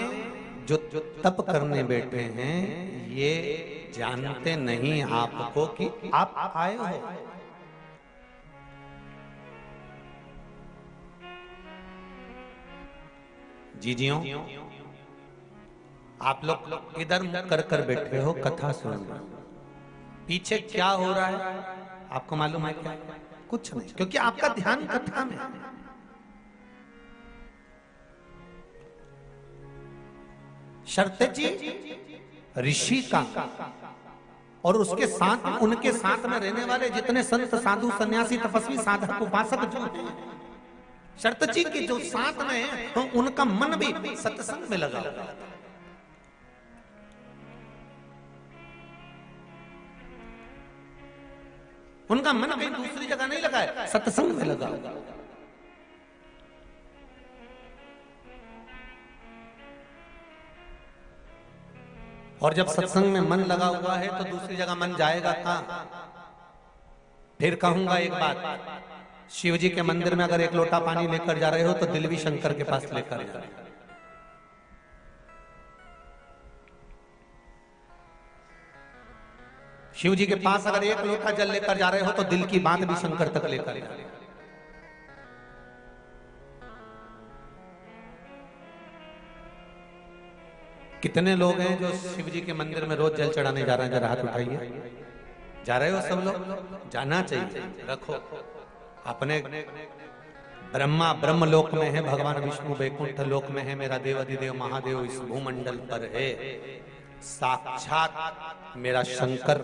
जो तप करने बैठे हैं, ये जानते नहीं आपको कि आप आए हो। जीजियों, आप लोग इधर मुख कर कर बैठे हो, कथा सुन रहे हो, पीछे क्या हो रहा है आपको मालूम है क्या? कुछ नहीं, क्योंकि आपका ध्यान कथा में। शर्ते जी ऋषि का और उसके साथ, उनके साथ में रहने वाले जितने संत, साधु, सन्यासी, तपस्वी, साधक, उपासक जो हैं, शर्त जी के जो साथ में है, तो उनका मन भी सत्संग में लगा हुआ है। उनका मन कहीं दूसरी जगह नहीं लगा है, सत्संग में लगा हुआ है। और जब सत्संग में मन लगा हुआ है तो दूसरी जगह मन जाएगा कहां? फिर कहूंगा एक बात, शिव जी के मंदिर में अगर एक लोटा पानी लेकर जा रहे हो तो दिल भी शंकर के पास लेकर जा रहे हो। शिव जी के पास अगर एक लोटा जल लेकर जा रहे हो तो दिल की बात भी शंकर तक लेकर जा रहे हो। कितने लोग हैं जो शिव जी के मंदिर में रोज जल चढ़ाने जा रहे हैं? जरा हाथ उठाइए। जा रहे हो सब लोग? जाना चाहिए। रखो अपने ब्रह्मा ब्रह्मलोक में है, भगवान विष्णु वैकुंठ लोक में है, मेरा देव अधिदेव महादेव इस भूमंडल पर है, साक्षात मेरा शंकर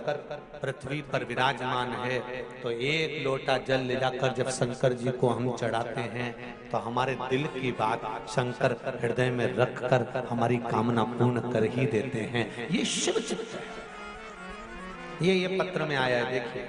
पृथ्वी पर विराजमान है। तो एक लोटा जल ले जाकर जब शंकर जी को हम चढ़ाते हैं तो हमारे दिल की बात शंकर हृदय में रखकर हमारी कामना पूर्ण कर ही देते हैं। ये शिव चित्त है। ये पत्र में आया है, देखिए।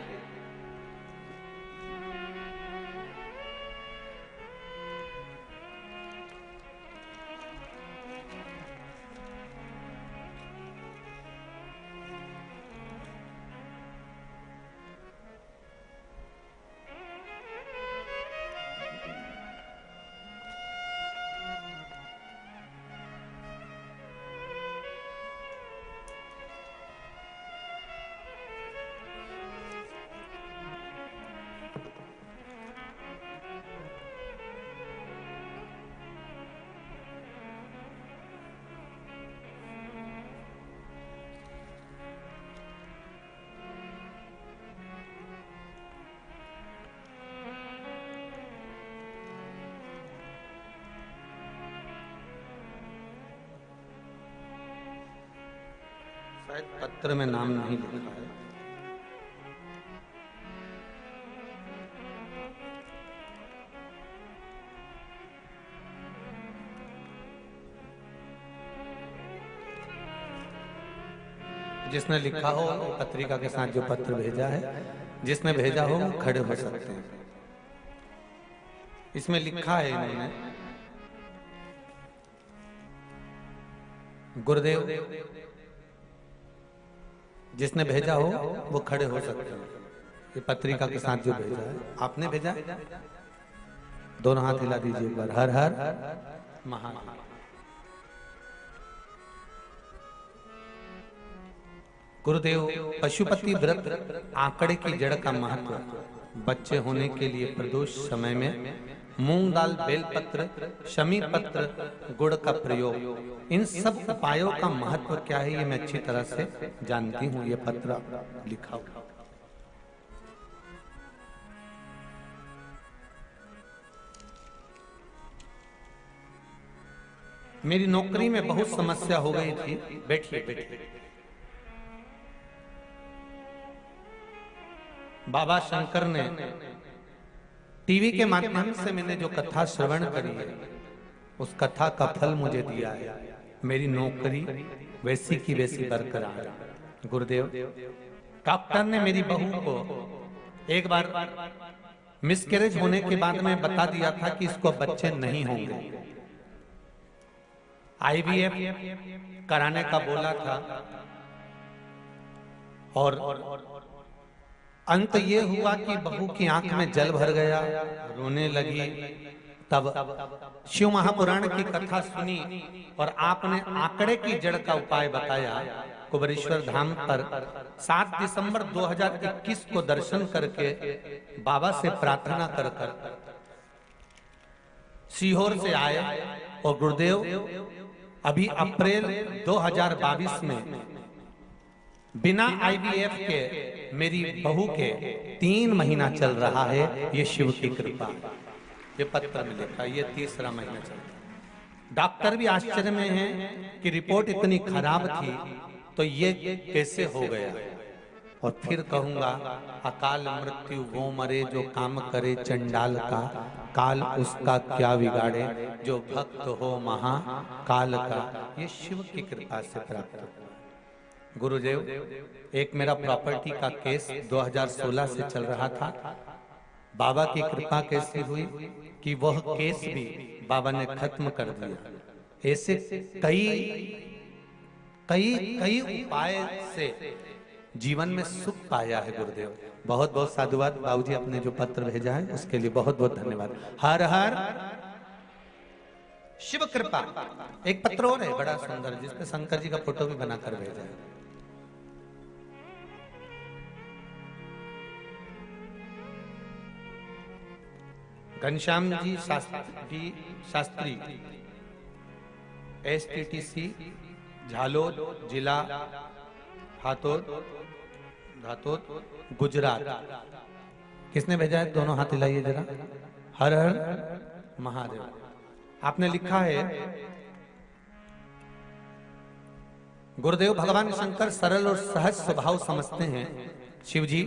शायद पत्र में नाम नहीं लिखा है। जिसने लिखा हो पत्रिका के साथ जो पत्र भेजा है, जिसने भेजा हो वो खड़े हो सकते हैं। इसमें लिखा है इन्होंने, गुरुदेव, जिसने भेजा हो वो खड़े हो सकते हैं। ये पत्रिका के साथ जो भेजा है, आपने भेजा? दोनों हाथ हिला दीजिए एक बार। हर हर महादेव। गुरुदेव, पशुपति व्रत आंकड़े की जड़ का महत्व, बच्चे होने के लिए प्रदोष समय में मूंग दाल, बेलपत्र, शमी पत्र, गुड़ का प्रयोग, इन सब उपायों का महत्व क्या है ये मैं अच्छी तरह से जानती हूँ। ये पत्र लिखा हुआ। मेरी नौकरी में बहुत समस्या हो गई थी। बैठिए बैठिए। बाबा शंकर ने टीवी के माध्यम से मैंने जो कथा श्रवण करी है, उस कथा का फल मुझे दिया है। मेरी नौकरी वैसी की वैसी बरकरार है। गुरुदेव, डॉक्टर ने मेरी बहू को एक बार मिसकैरेज होने के बाद में बता दिया था कि इसको बच्चे नहीं होंगे। IVF कराने का बोला था और अंत ये हुआ कि बहू की आंख में जल भर गया, रोने लगी। तब शिव महापुराण की कथा सुनी और आपने आंकड़े की जड़ का उपाय बताया। कुबेरेश्वर धाम पर 7 दिसंबर 2021 को दर्शन करके बाबा से प्रार्थना कर सीहोर से आए और गुरुदेव अभी अप्रैल 2022 में बिना IVF के मेरी बहू के 3 महीना चल रहा है। ये शिव की कृपा। ये पत्र में लिखा, ये 3रा महीना चल रहा है। डॉक्टर भी आश्चर्य में हैं कि रिपोर्ट इतनी खराब थी तो ये कैसे हो गया। और फिर कहूंगा, अकाल मृत्यु वो मरे जो काम करे चंडाल का, काल उसका क्या बिगाड़े जो भक्त हो महा काल का। ये शिव की कृपा से प्राप्त हुआ। गुरुदेव, एक मेरा प्रॉपर्टी का केस 2016 से चल रहा था। बाबा की कृपा कैसी हुई कि वह केस भी बाबा ने खत्म कर दिया। ऐसे कई कई कई उपाय से जीवन में सुख पाया है गुरुदेव। बहुत बहुत साधुवाद। बाबूजी, आपने जो पत्र भेजा है उसके लिए बहुत बहुत धन्यवाद। हर हर शिव कृपा। एक पत्र और है बड़ा सुंदर, जिसपे शंकर जी का फोटो भी बनाकर भेजा है। घनश्याम जी शास्त्री, STTC झालोद, जिला हाथोद, गुजरात। किसने भेजा है? दोनों हाथ हिलाइए जरा। हर हर महादेव। आपने लिखा है, गुरुदेव भगवान शंकर सरल और सहज स्वभाव समझते हैं। शिव जी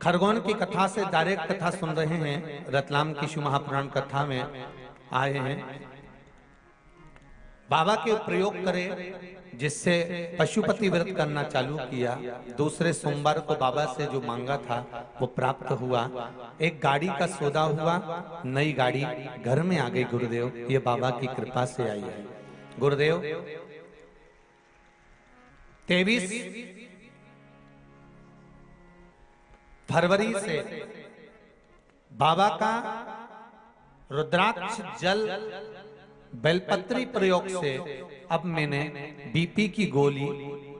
खरगोन की कथा से डायरेक्ट कथा सुन रहे हैं, रतलाम की शिव महापुराण कथा में आए हैं। बाबा के प्रयोग करे जिससे पशुपति व्रत करना चालू किया। दूसरे सोमवार को बाबा से जो मांगा था वो प्राप्त हुआ। एक गाड़ी का सौदा हुआ, नई गाड़ी घर में आ गई गुरुदेव। ये बाबा की कृपा से आई है। गुरुदेव 23 फरवरी से बाबा का रुद्राक्ष जल बेलपत्री प्रयोग से अब मैंने बीपी की गोली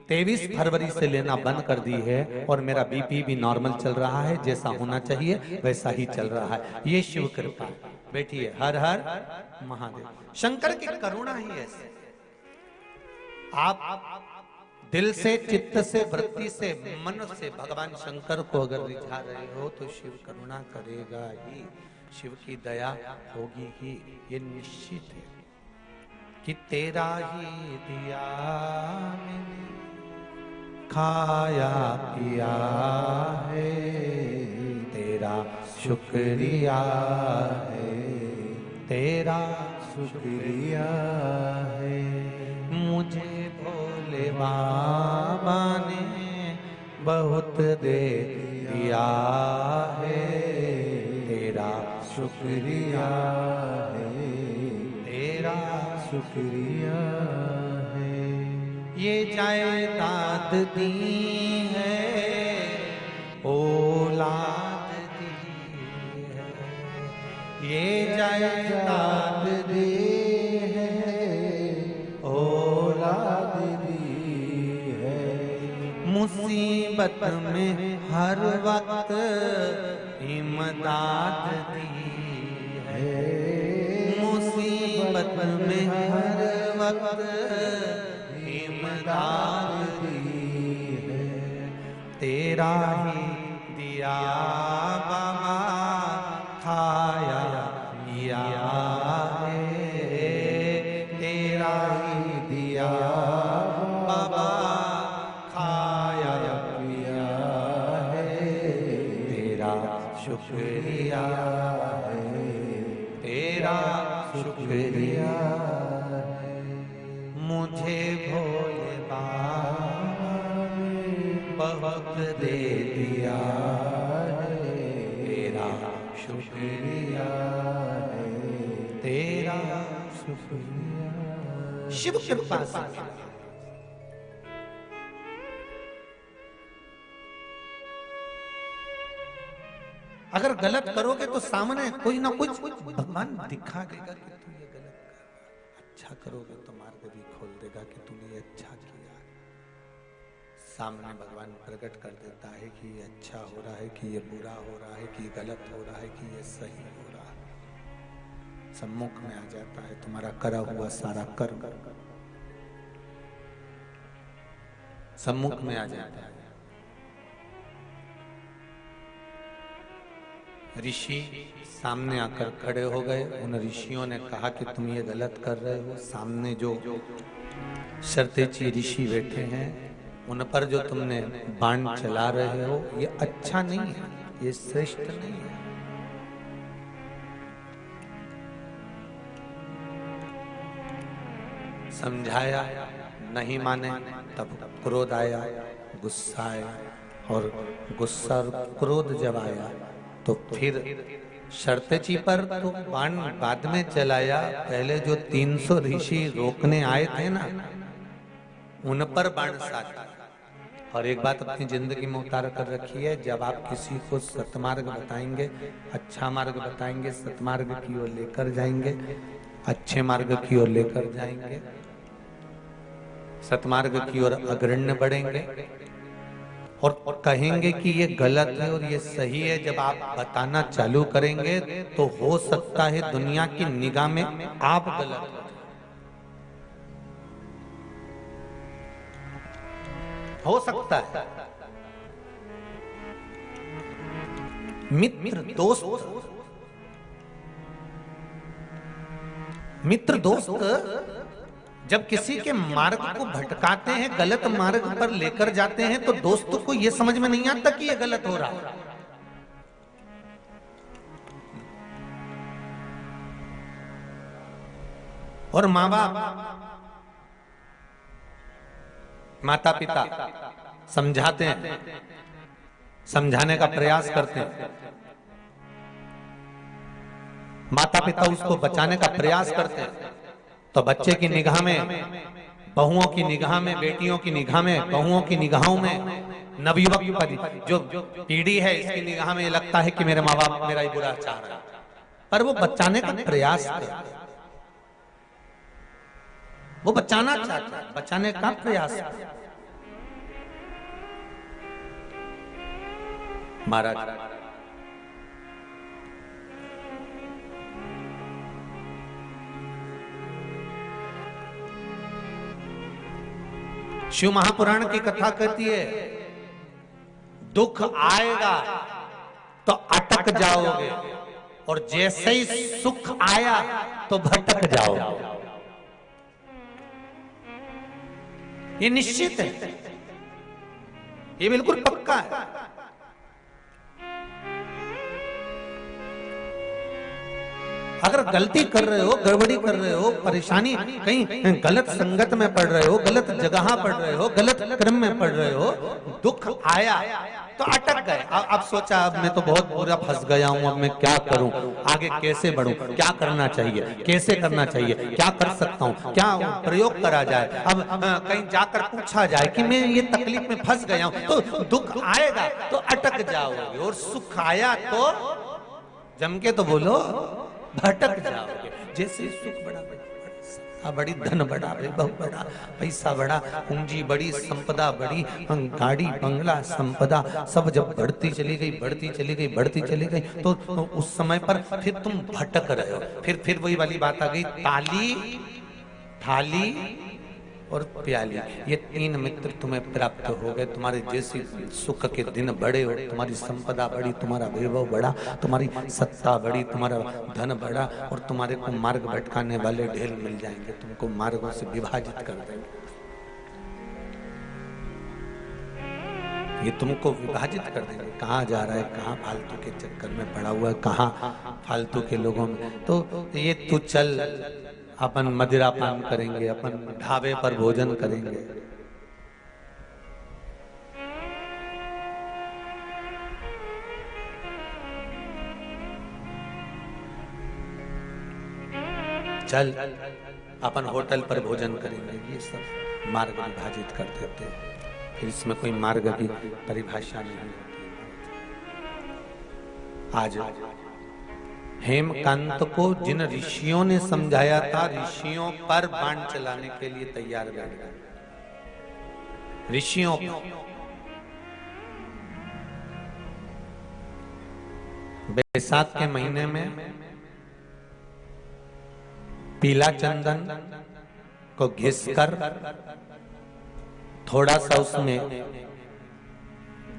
23 फरवरी से लेना बंद कर दी है और मेरा बीपी भी नॉर्मल चल रहा है, जैसा होना चाहिए वैसा ही चल रहा है। ये शिव कृपा। बैठिए। हर हर महादेव। शंकर की करुणा ही ऐसे। आप दिल से, चित्त से, वृत्ति से, मन से भगवान शंकर को अगर रिझा रहे हो तो शिव करुणा करेगा ही, शिव की दया होगी ही। ये निश्चित है कि तेरा ही दिया मैंने खाया पिया है, तेरा शुक्रिया है, तेरा शुक्रिया है। मुझे भोले बाबा ने बहुत दे दिया है, तेरा शुक्रिया है, तेरा शुक्रिया है। ये जायदाद दी है, औलाद दी है, ये जायदाद दी मुसीबत में हर वक्त इमदाद दी है, मुसीबत में हर वक्त इमदाद दी है। तेरा ही दिया बाबा खाया पिया है, तेरा ही दिया बाबा शुक्रिया है, तेरा शुक्रिया है। मुझे भोले बाबा बहुत दे दिया है, तेरा शुक्रिया है, तेरा शुक्रिया। शिव कृपा से अगर गलत करोगे तो सामने कोई ना कुछ भगवान दिखा देगा कि तू ये गलत कर। अच्छा करोगे तो मार्ग भी खोल देगा कि तूने ये अच्छा किया। सामने भगवान प्रकट कर देता है कि ये अच्छा हो रहा है, कि ये बुरा हो रहा है, कि ये गलत हो रहा है, कि ये सही हो रहा है। सम्मुख में आ जाता है तुम्हारा करा हुआ सारा कर्म, सम्मुख में आ जाता है। ऋषि सामने आकर खड़े हो गए। उन ऋषियों ने कहा कि तुम ये गलत कर रहे हो। सामने जो शर्तेची ऋषि बैठे हैं उन पर जो तुमने बाण चला रहे हो ये अच्छा नहीं है, ये श्रेष्ठ नहीं है। समझाया, नहीं माने, तब क्रोध आया, गुस्सा आया, और गुस्सा और क्रोध जब आया तो फिर शर्तेची पर तो बाण बाद में चलाया। पहले जो 300 ऋषि रोकने आए थे ना, उन पर बाण साधा। और एक बात अपनी जिंदगी में उतार कर रखी है, जब आप किसी को सतमार्ग बताएंगे, अच्छा मार्ग बताएंगे, सतमार्ग की ओर लेकर जाएंगे, अच्छे मार्ग की ओर लेकर जाएंगे, सतमार्ग की ओर अग्रण्य बढ़ेंगे और कहेंगे कि ये गलत है और ये सही है। जब आप बताना चालू करेंगे तो हो सकता है दुनिया की निगाह में आप गलत हो सकता है। मित्र दोस्त मित्र दोस्त जब किसी के मार्ग को भटकाते हैं, गलत मार्ग पर लेकर जाते हैं, तो दोस्तों को यह समझ में नहीं आता कि यह गलत हो रहा है। और माँ बाप, माता पिता समझाते हैं, समझाने का प्रयास करते हैं, माता पिता उसको बचाने का प्रयास करते हैं, तो बच्चे की निगाह में, बहुओं की निगाह में, बेटियों की निगाह में, बहुओं की निगाहों में, नवयुवक जो पीढ़ी है इसकी निगाह में लगता है कि मेरे माँ बाप मेरा ही बुरा चाह रहा है, पर वो बचाने का प्रयास करते हैं, वो बचाना चाहता है, बचाने का प्रयास करता है। महाराज शिव महापुराण की कथा कहती है, दुख आएगा तो अटक जाओगे और जैसे ही सुख आया तो भटक जाओगे। ये निश्चित है, ये बिल्कुल पक्का है। अगर गलती कर रहे हो, गड़बड़ी कर रहे हो, परेशानी, कहीं गलत संगत में पड़ रहे हो, गलत जगह पड़ रहे हो, गलत क्रम में पड़ रहे हो, दुख आया तो अटक गए। अब सोचा अब मैं तो बहुत बुरा फंस गया हूं, अब मैं क्या करूं, आगे कैसे बढ़ूं, क्या करना चाहिए, कैसे करना चाहिए, क्या कर सकता हूं, क्या प्रयोग करा जाए। अब कहीं जाकर पूछा जाए कि मैं ये तकलीफ में फंस गया हूं, तो दुख आएगा तो अटक जाओगे, और सुख आया तो जम के तो बोलो भटक जाओगे। जैसे सुख बड़ा बड़ी, धन बड़ा, वैभव बड़ा, पैसा बड़ा, पूंजी बड़ी, संपदा बड़ी, गाड़ी बंगला संपदा सब जब बढ़ती चली गई, बढ़ती चली गई, बढ़ती चली गई, तो उस समय पर फिर तुम भटक रहे हो। फिर वही वाली बात आ गई, ताली, थाली और प्याली, ये तीन मित्र तुम्हें प्राप्त हो गए। तुम्हारे जैसे सुख के दिन बड़े हो, तुम्हारी संपदा बड़ी, तुम्हारा वैभव बड़ा, तुम्हारी सत्ता बड़ी, तुम्हारा धन बड़ा, और तुम्हारे को मार्ग भटकाने वाले ढेर मिल जाएंगे, तुमको मार्गों से विभाजित कर देंगे। ये तुमको विभाजित कर देंगे, कहाँ जा रहा है, कहाँ फालतू के चक्कर में पड़ा हुआ है, कहाँ फालतू के लोगों में, तो ये तू चल, अपन मदिरा पान करेंगे, अपन ढाबे पर भोजन करेंगे। चल अपन होटल पर भोजन करेंगे, ये सब मार्ग विभाजित कर देते हैं। फिर इसमें कोई मार्ग की परिभाषा नहीं होती। आज हेमकांत को जिन ऋषियों ने समझाया था, ऋषियों पर बाण चलाने के लिए तैयार बैठ गए। ऋषियों बैसाख के महीने में पीला चंदन को घिसकर थोड़ा सा उसमें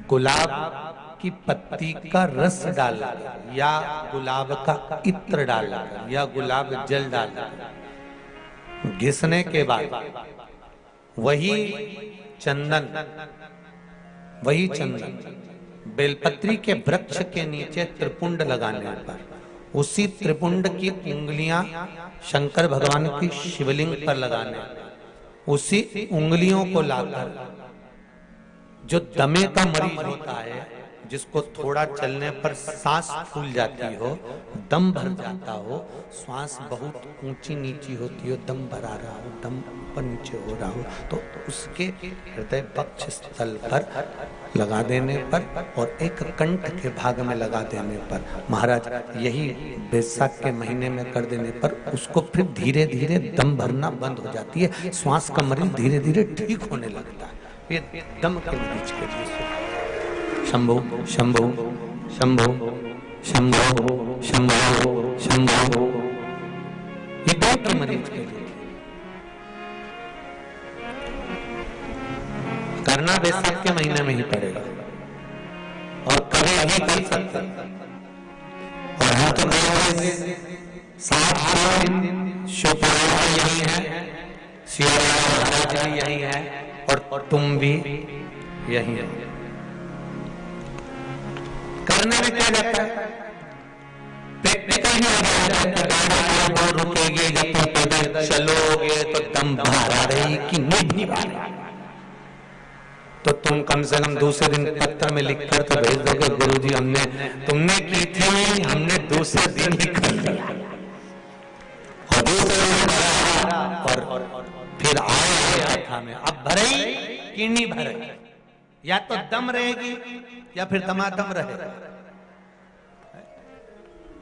गुलाब की पत्ती का रस डाला या गुलाब का इत्र डाला या गुलाब जल डाला, घिसने के बाद वही चंदन बेलपत्री के वृक्ष के नीचे त्रिपुंड लगाने पर, उसी त्रिपुंड की उंगलियां शंकर भगवान की शिवलिंग पर लगाने, उसी उंगलियों को लाकर जो दमे का मरीज होता है, जिसको थोड़ा चलने पर सांस फूल जाती हो, दम भर जाता हो, श्वास बहुत ऊंची नीची होती हो, दम भरा रहा हो, दम ऊपर नीचे हो रहा हो, तो उसके हृदय पक्ष स्थल पर लगा देने पर और एक कंठ के भाग में लगा देने पर, महाराज यही बैसाख के महीने में कर देने पर उसको फिर धीरे धीरे दम भरना बंद हो जाती है, श्वास का मरीज धीरे धीरे ठीक होने लगता है। ये दम के मरीज के लिए शंभो शंभो शंभो शंभो शंभो शंभो, ये दम के मरीज के लिए करना बैसाख के महीने में ही पड़ेगा और कभी अभी कर सकते। और हम तो 7 दिन शिवपुराण भी यही है, शिव महाराज भी यही है, और तुम भी यही है। करने में क्या जाता है? प्रैक्टिकल ही हो जाता है। रुकेगी जब तुम पैदल चलोगे तो दम बाहर आ रही कि नहीं बाहर, तो तुम कम से कम दूसरे दिन पत्र में लिखकर तो भेज दोगे, गुरुजी हमने तुमने की थी, हमने दूसरे दिन ही कर लिया, और दूसरे दिन और फिर आए कथा में अब भरे कि नहीं भरे, या तो दम रहेगी या फिर दमादम रहेगा,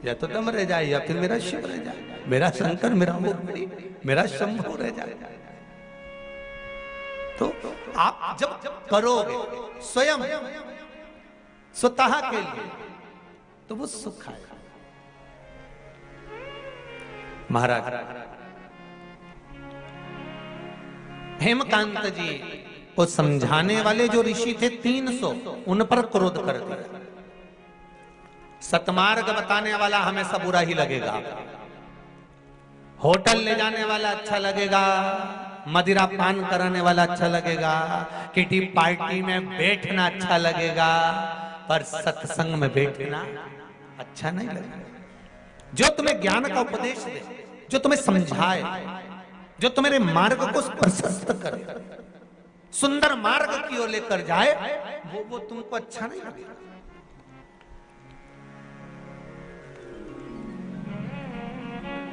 या तो दम रह जाए या फिर मेरा शिव रह जाए, मेरा शंकर, मेरा मुक्ति, मेरा शंभु रह जाए। तो आप जब करोगे स्वयं स्वतः के लिए तो वो सुख आएगा। महाराज हेमकांत जी को समझाने वाले जो ऋषि थे 300, उन पर क्रोध कर दिया। सतमार्ग बताने वाला हमेशा बुरा ही लगेगा, होटल ले जाने वाला अच्छा लगेगा, मदिरा पान कराने वाला अच्छा लगेगा, किटी पार्टी में बैठना अच्छा लगेगा, पर सत्संग में बैठना अच्छा नहीं लगेगा। जो तुम्हें ज्ञान का उपदेश दे, जो तुम्हें समझाए, जो तुम्हारे मार्ग को प्रशस्त करे, सुंदर मार्ग की ओर लेकर जाए, वो तुमको अच्छा नहीं लगेगा।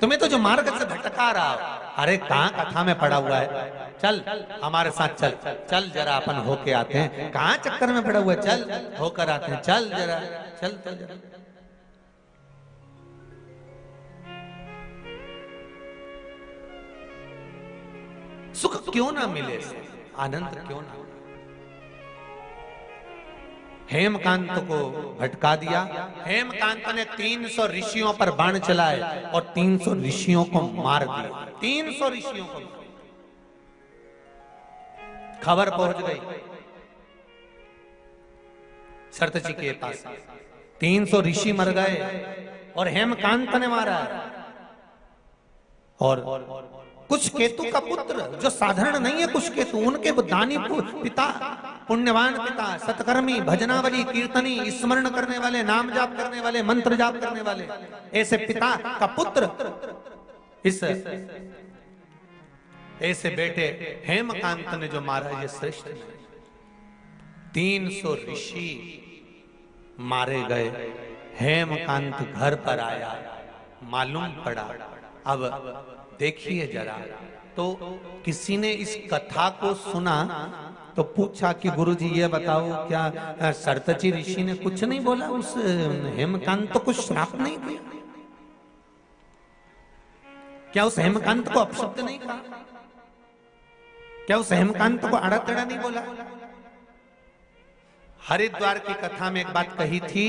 तुम्हें तो जो मार्ग से भटका रहा हो, अरे कहां कथा में पड़ा हुआ है, चल हमारे साथ चल, चल जरा अपन होके आते हैं, कहां चक्कर में पड़ा हुआ है, चल होकर आते हैं, चल जरा, चल तो जरा। सुख क्यों ना मिले, आनंद क्यों ना। हेमकांत को भटका दिया। हेमकांत ने 300 ऋषियों पर बाण चलाए और 300 ऋषियों को मार दिया। 300 ऋषियों को खबर पहुंच गई शरतजी के पास, 300 ऋषि मर गए और हेमकांत ने मारा। और कुछ केतु का पुत्र जो साधारण नहीं है, कुछ केतु, उनके दानी पिता, पुण्यवान पिता, सतकर्मी, भजनावली, कीर्तनी, स्मरण करने वाले, नाम जाप करने वाले, मंत्र जाप करने वाले, ऐसे पिता का पुत्र इस ऐसे बेटे हेमकांत ने जो मारा, ये श्रेष्ठ नहीं। 300 ऋषि मारे गए। हेमकांत घर पर आया, मालूम पड़ा। अब देखिए जरा, तो किसी ने इस कथा को सुना तो पूछा कि गुरुजी ये बताओ, क्या शरतजी ऋषि ने कुछ नहीं बोला, उस हेमकांत को श्राप नहीं दिया, क्या उस हेमकांत को अपशब्द नहीं कहा, क्या उस हेमकांत को आड़ा टेढ़ा नहीं बोला? हरिद्वार की कथा में एक बात कही थी,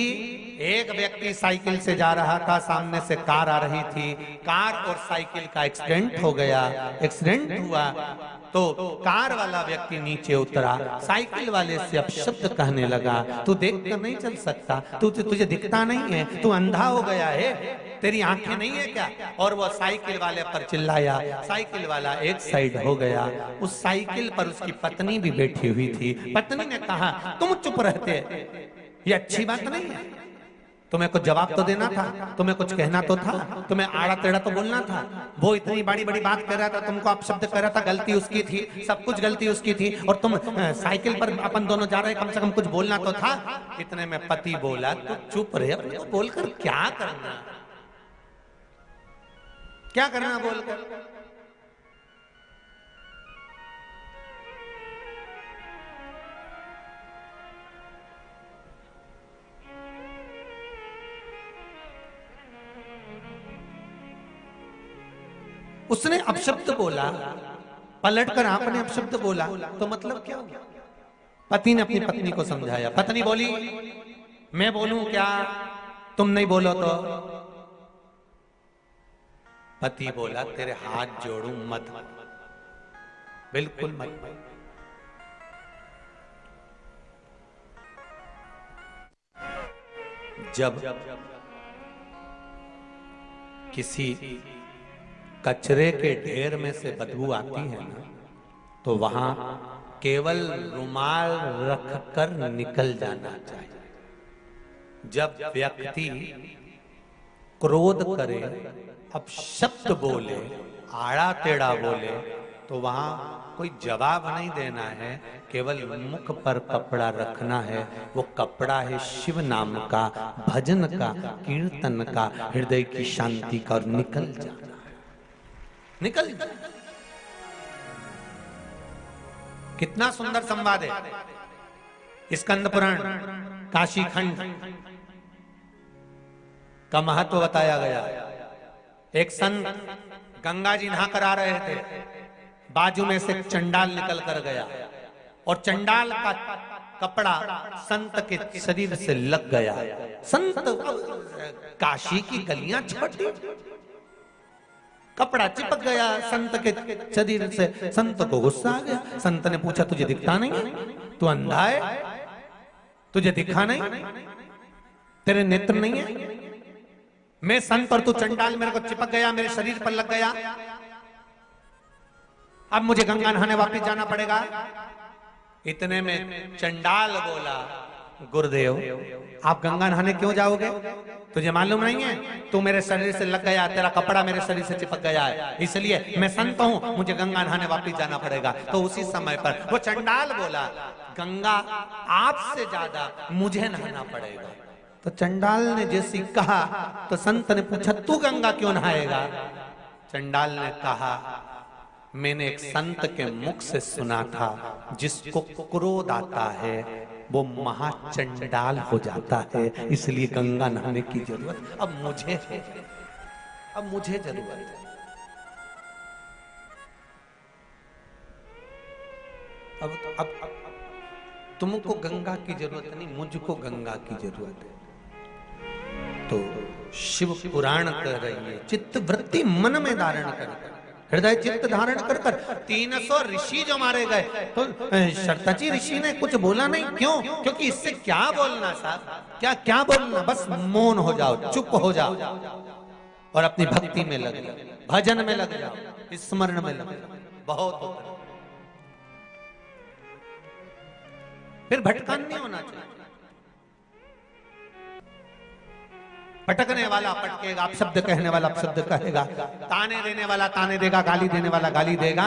एक व्यक्ति साइकिल से जा रहा था, सामने से कार आ रही थी, कार और साइकिल का एक्सीडेंट हो गया। एक्सीडेंट हुआ तो कार वाला व्यक्ति नीचे उतरा, साइकिल वाले से अपशब्द कहने लगा, तू देख कर नहीं चल सकता, तुझे दिखता नहीं है, तू अंधा हो गया है, तेरी आंखें नहीं है क्या? और वो साइकिल वाले पर चिल्लाया। साइकिल वाला एक साइड हो गया। उस साइकिल पर उसकी पत्नी भी बैठी हुई थी। पत्नी ने कहा, तुम चुप रहते, ये अच्छी बात नहीं है, तुम्हें कुछ जवाब तो देना था, तुम्हें कुछ कहना तो था, तुम्हें आड़ा टेढ़ा तो बोलना था। वो इतनी बड़ी बड़ी बात कर रहा था, तुमको अपशब्द कर रहा था, गलती उसकी थी, सब कुछ गलती उसकी थी, और तुम साइकिल पर अपन दोनों जा रहे, कम से कम कुछ बोलना तो था। इतने में पति बोला, तू चुप रहे, तो बोलकर क्या करना, क्या करना बोलकर? उसने अपशब्द बोला, पलटकर आपने अपशब्द बोला, तो मतलब क्या हुआ? पति ने अपनी पत्नी को समझाया। पत्नी बोली, मैं बोलूं क्या, तुम नहीं बोलो तो? पति बोला, तेरे हाथ जोड़ूं, मत, बिल्कुल मत। जब किसी कचरे के ढेर में से बदबू आती है ना, तो वहां केवल रुमाल रखकर निकल जाना चाहिए। जब व्यक्ति क्रोध करे, अपशब्द बोले, आड़ा टेढ़ा बोले, तो वहां कोई जवाब नहीं देना है, केवल मुख पर कपड़ा रखना है। वो कपड़ा है शिव नाम का, भजन का, कीर्तन का, हृदय की शांति का, और निकल जाना है, निकल जाना। कितना सुंदर संवाद है। स्कंद पुराण काशी खंड का महत्व बताया गया। एक संत गंगा जी नहा कर आ रहे थे, बाजू में से चंडाल निकल कर गया और चंडाल का कपड़ा संत के शरीर से लग गया। संत काशी की गलियां छोटी, कपड़ा चिपक गया संत के शरीर से। संत को गुस्सा आ गया। संत ने पूछा, तुझे दिखता नहीं? तू अंधा है? तुझे दिखा नहीं? तेरे नेत्र नहीं है? मैं संत और तू चंडाल, मेरे को चिपक गया, मेरे शरीर पर लग गया। अब मुझे गंगा नहाने वापस जाना पड़ेगा। इतने में चंडाल बोला, गुरुदेव आप गंगा नहाने क्यों जाओगे? तुझे मालूम नहीं है तू मेरे शरीर से लग गया, तेरा कपड़ा मेरे शरीर से चिपक गया है, इसलिए मैं संत हूं, मुझे गंगा नहाने वापस जाना पड़ेगा। तो उसी समय पर वो चंडाल बोला, गंगा आपसे ज्यादा मुझे नहाना पड़ेगा। तो चंडाल ने जैसी कहा तो संत ने पूछा, तू गंगा क्यों नहाएगा? चंडाल ने कहा, मैंने एक संत के मुख से सुना था, जिसको क्रोध आता है वो महाचंडाल हो जाता है, इसलिए गंगा नहाने की जरूरत अब मुझे है, अब मुझे जरूरत है। अब तुमको गंगा की जरूरत नहीं, मुझको गंगा की जरूरत है। तो शिव पुराण कर रही है, चित्त वृत्ति मन में धारण कर, हृदय चित्त धारण कर कर 300 ऋषि जो मारे गए, तो शरतची ऋषि ने कुछ बोला नहीं। क्यों? क्योंकि इससे क्या बोलना साहब, क्या बोलना, बस मौन हो जाओ, चुप हो जाओ और अपनी भक्ति में लग जाओ, भजन में लग जाओ, स्मरण में लग जाओ, बहुत होता है। फिर भटकान नहीं होना चाहिए। भटकने वाला भटकेगा, अपशब्द कहने वाला अपशब्द कहेगा, ताने देने वाला ताने देगा, गाली देने वाला गाली देगा।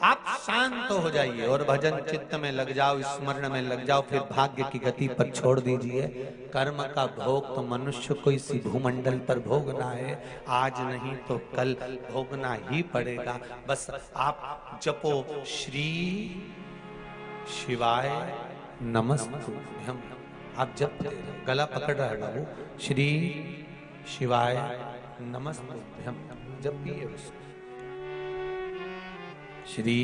आप शांत हो जाइए और भजन चित्त में लग जाओ, स्मरण में लग जाओ, फिर भाग्य की गति पर छोड़ दीजिए। कर्म का भोग तो मनुष्य को इसी भूमंडल पर भोगना है, आज नहीं तो कल भोगना ही पड़ेगा। बस आप जपो श्री शिवाय नमस्तुभ्यम। आप जप गला पकड़ रहा है बाबू, श्री शिवाय नमस्तुभ्यम, जप भी है उसको। श्री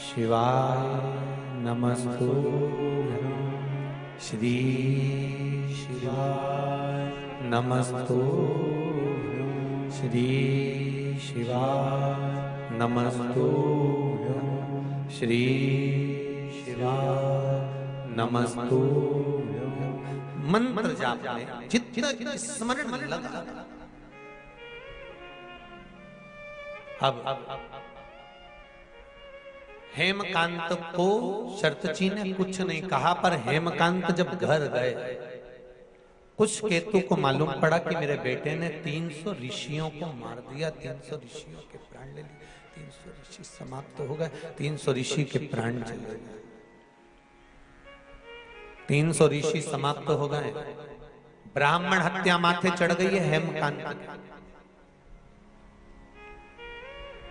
शिवाय नमस्तुभ्यम, श्री शिवाय नमस्तुभ्यम, श्री शिवाय नमस्तुभ्यम, श्री शिवाय नमस्तुभ्यम। मंत्र जाप में जितना स्मरण में लगा। अब हेमकांत को शरतची ने कुछ नहीं कहा, पर हेमकांत जब घर गए, कुछ केतु को मालूम पड़ा कि मेरे बेटे ने 300 ऋषियों को मार दिया, 300 ऋषियों के प्राण ले लिए, 300 ऋषि समाप्त हो गए, 300 ऋषि के प्राण चले गए, 300 ऋषि समाप्त हो गए। ब्राह्मण हत्या माथे चढ़ गई है हेमकांत।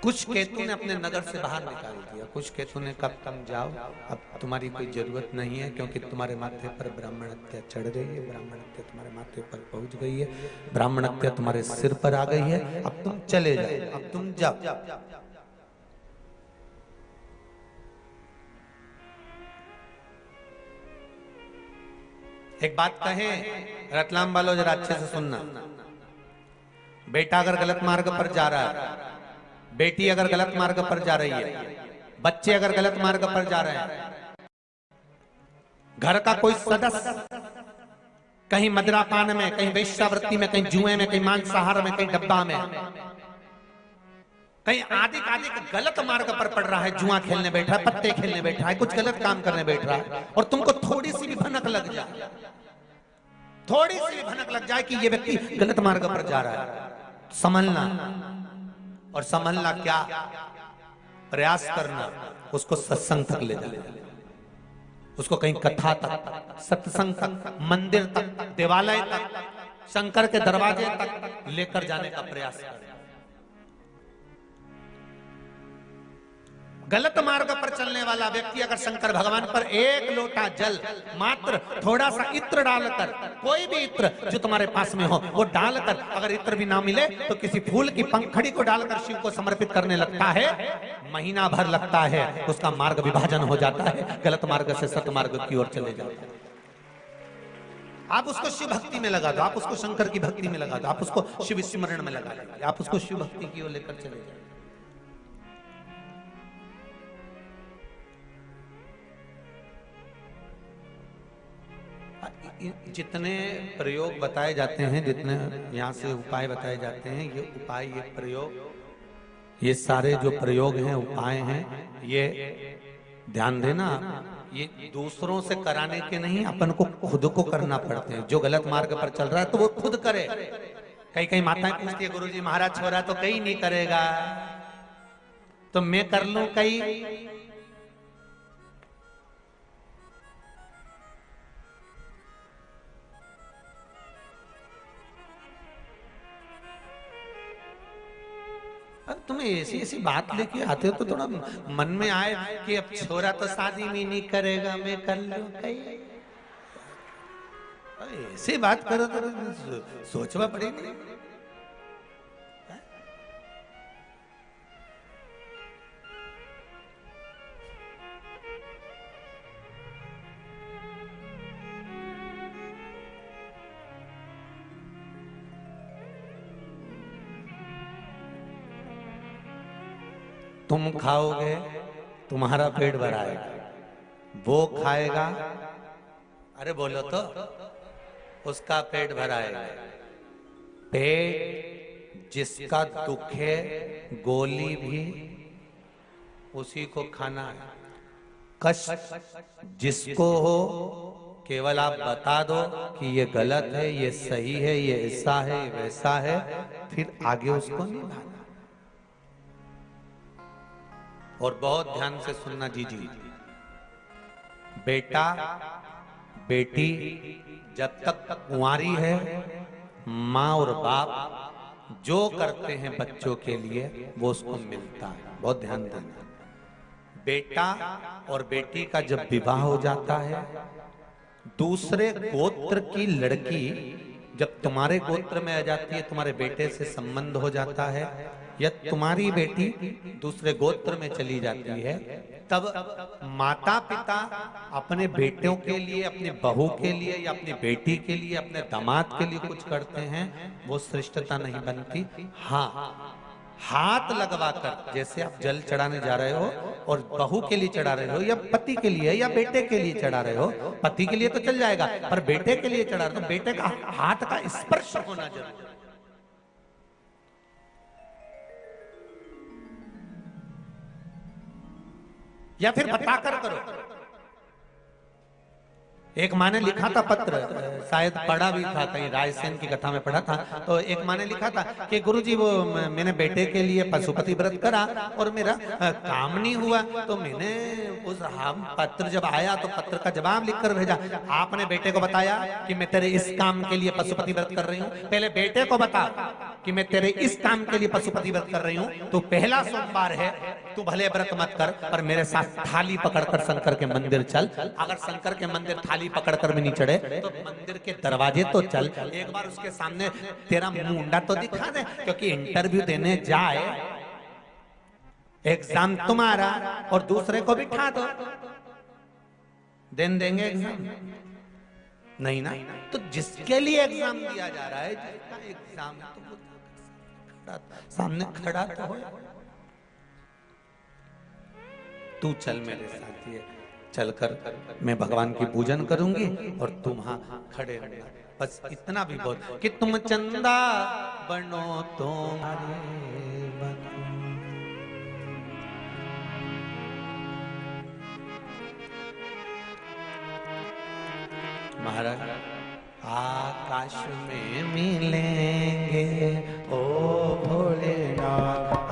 कुछ केतु ने अपने नगर से बाहर निकाल दिया, कुछ केतु ने कहा तुम जाओ, अब तुम्हारी कोई जरूरत नहीं है, क्योंकि तुम्हारे माथे पर ब्राह्मण हत्या चढ़ गई है, ब्राह्मण हत्या तुम्हारे माथे पर पहुंच गई है, ब्राह्मण हत्या तुम्हारे सिर पर आ गई है, अब तुम चले जाओ, अब तुम जाओ। एक बात कहें रतलाम वालों, जरा अच्छे से सुनना। बेटा अगर गलत मार्ग पर जा रहा है, बेटी अगर गलत मार्ग पर जा रही है, बच्चे अगर गलत मार्ग पर जा रहे हैं, घर का कोई सदस्य कहीं मदिरापान में, कहीं वेश्यावृत्ति में, कहीं जुए में, कहीं मांसाहार में, कहीं डब्बा में, कहीं आदि गलत मार्ग पर पड़ रहा है, जुआ खेलने बैठा है, पत्ते खेलने बैठा है, कुछ गलत काम करने बैठ रहा है, और तुमको थोड़ी सी भी भनक लग जाए, थोड़ी सी भी भनक लग जाए कि ये व्यक्ति गलत मार्ग पर जा रहा है, समझना। और समझना क्या, प्रयास करना, उसको सत्संग तक ले जाना, उसको कहीं कथा तक, सत्संग तक, मंदिर तक, देवालय तक, शंकर के दरवाजे तक लेकर जाने का प्रयास करें। गलत मार्ग पर चलने वाला व्यक्ति अगर शंकर भगवान पर एक लोटा जल, मात्र थोड़ा सा इत्र डालकर, कोई भी इत्र जो तुम्हारे पास में हो वो डालकर, अगर इत्र भी ना मिले तो किसी फूल की पंखड़ी को डालकर शिव को समर्पित करने लगता है, महीना भर लगता है, उसका मार्ग विभाजन हो जाता है, गलत मार्ग से सत मार्ग की ओर चले जाते हैं। आप उसको शिव भक्ति में लगा दो, आप उसको शंकर की भक्ति में लगा दो, आप उसको शिव स्मरण में लगा दो, आप उसको शिव भक्ति की ओर लेकर चले जाओ। जितने प्रयोग बताए जाते हैं, जितने यहाँ से उपाय बताए जाते हैं, ये उपाय, ये प्रयोग, ये सारे जो प्रयोग हैं, उपाय हैं, ये ध्यान देना, ये दूसरों से कराने के नहीं, अपन को खुद को करना पड़ते हैं। जो गलत मार्ग पर चल रहा है तो वो खुद करे। कई कई माताएं पूछती है, गुरुजी महाराज छोरा तो कहीं नहीं करेगा, तो मैं कर लूं कहीं? अब तुम्हें ऐसी ऐसी बात लेके आते हो तो थोड़ा मन में आए कि अब छोरा तो शादी में नहीं करेगा, मैं कर लूं कहीं। ऐसी बात करो तो सोचना पड़ेगा। तुम खाओगे तुम्हारा पेट भराएगा, वो खाएगा, अरे बोलो तो, उसका पेट भराएगा। पेट जिसका दुख है, गोली भी उसी को खाना है। कष्ट जिसको हो, केवल आप बता दो कि ये गलत है, ये सही है, ये ऐसा है, वैसा है, फिर आगे उसको निभाना। और बहुत ध्यान से सुनना जी, बेटा बेटी जब तक कुंवारी है, माँ और बाप जो करते हैं बच्चों के लिए वो उसको मिलता है। बहुत ध्यान देना। बेटा और बेटी का जब विवाह हो जाता है, दूसरे गोत्र की लड़की जब तुम्हारे गोत्र में आ जाती है, तुम्हारे बेटे से संबंध हो जाता है, या तुम्हारी बेटी दूसरे गोत्र में चली जाती है, तब माता पिता अपने बेटों के लिए, अपनी बहू के लिए या अपनी बेटी के लिए, अपने दामाद के लिए कुछ करते हैं, वो श्रेष्ठता नहीं बनती। हाँ, हाथ लगवाकर, जैसे आप जल चढ़ाने जा रहे हो और बहू के लिए चढ़ा रहे हो, या पति के लिए या बेटे के लिए चढ़ा रहे हो, पति के लिए तो चल जाएगा, पर बेटे के लिए चढ़ा रहे हो तो बेटे का हाथ का स्पर्श होना जरूरी। या फिर बताकर करो। एक माँ ने लिखा था पत्र, शायद पढ़ा भी था, कहीं रायसेन की कथा में पढ़ा था, तो एक माँ ने लिखा था कि गुरुजी वो मैंने बेटे के लिए पशुपति व्रत करा और मेरा काम नहीं हुआ, तो मैंने उस पत्र जब आया तो पत्र का जवाब लिखकर भेजा। आपने बेटे को बताया कि मैं तेरे इस काम के लिए पशुपति व्रत कर रही हूँ? पहले बेटे को बता कि मैं तेरे इस काम के लिए पशुपति व्रत कर रही हूँ, तो पहला सोमवार है, तू भले व्रत मत कर, पर मेरे साथ थाली पकड़कर शंकर के मंदिर चल। अगर शंकर के मंदिर थाली पकड़कर भी नहीं चढ़े तो मंदिर के दरवाजे तो चल, एक बार उसके सामने तेरा मुंडा तो दिखा दे, क्योंकि इंटरव्यू देने जाए, एग्जाम तुम्हारा और दूसरे को बिठा दो, देंगे एग्जाम नहीं ना? तो जिसके लिए एग्जाम दिया जा रहा है, जिसका एग्जाम तो सामने खड़ा तो हो। तू चल मेरे साथ, ये चलकर मैं भगवान की पूजन करूंगी और तुम वहां खड़े रहना। बस इतना भी बहुत कि तुम चंदा बनो तुम्हारे बनो। महाराज आकाश में मिलेंगे ओ भोलेनाथ,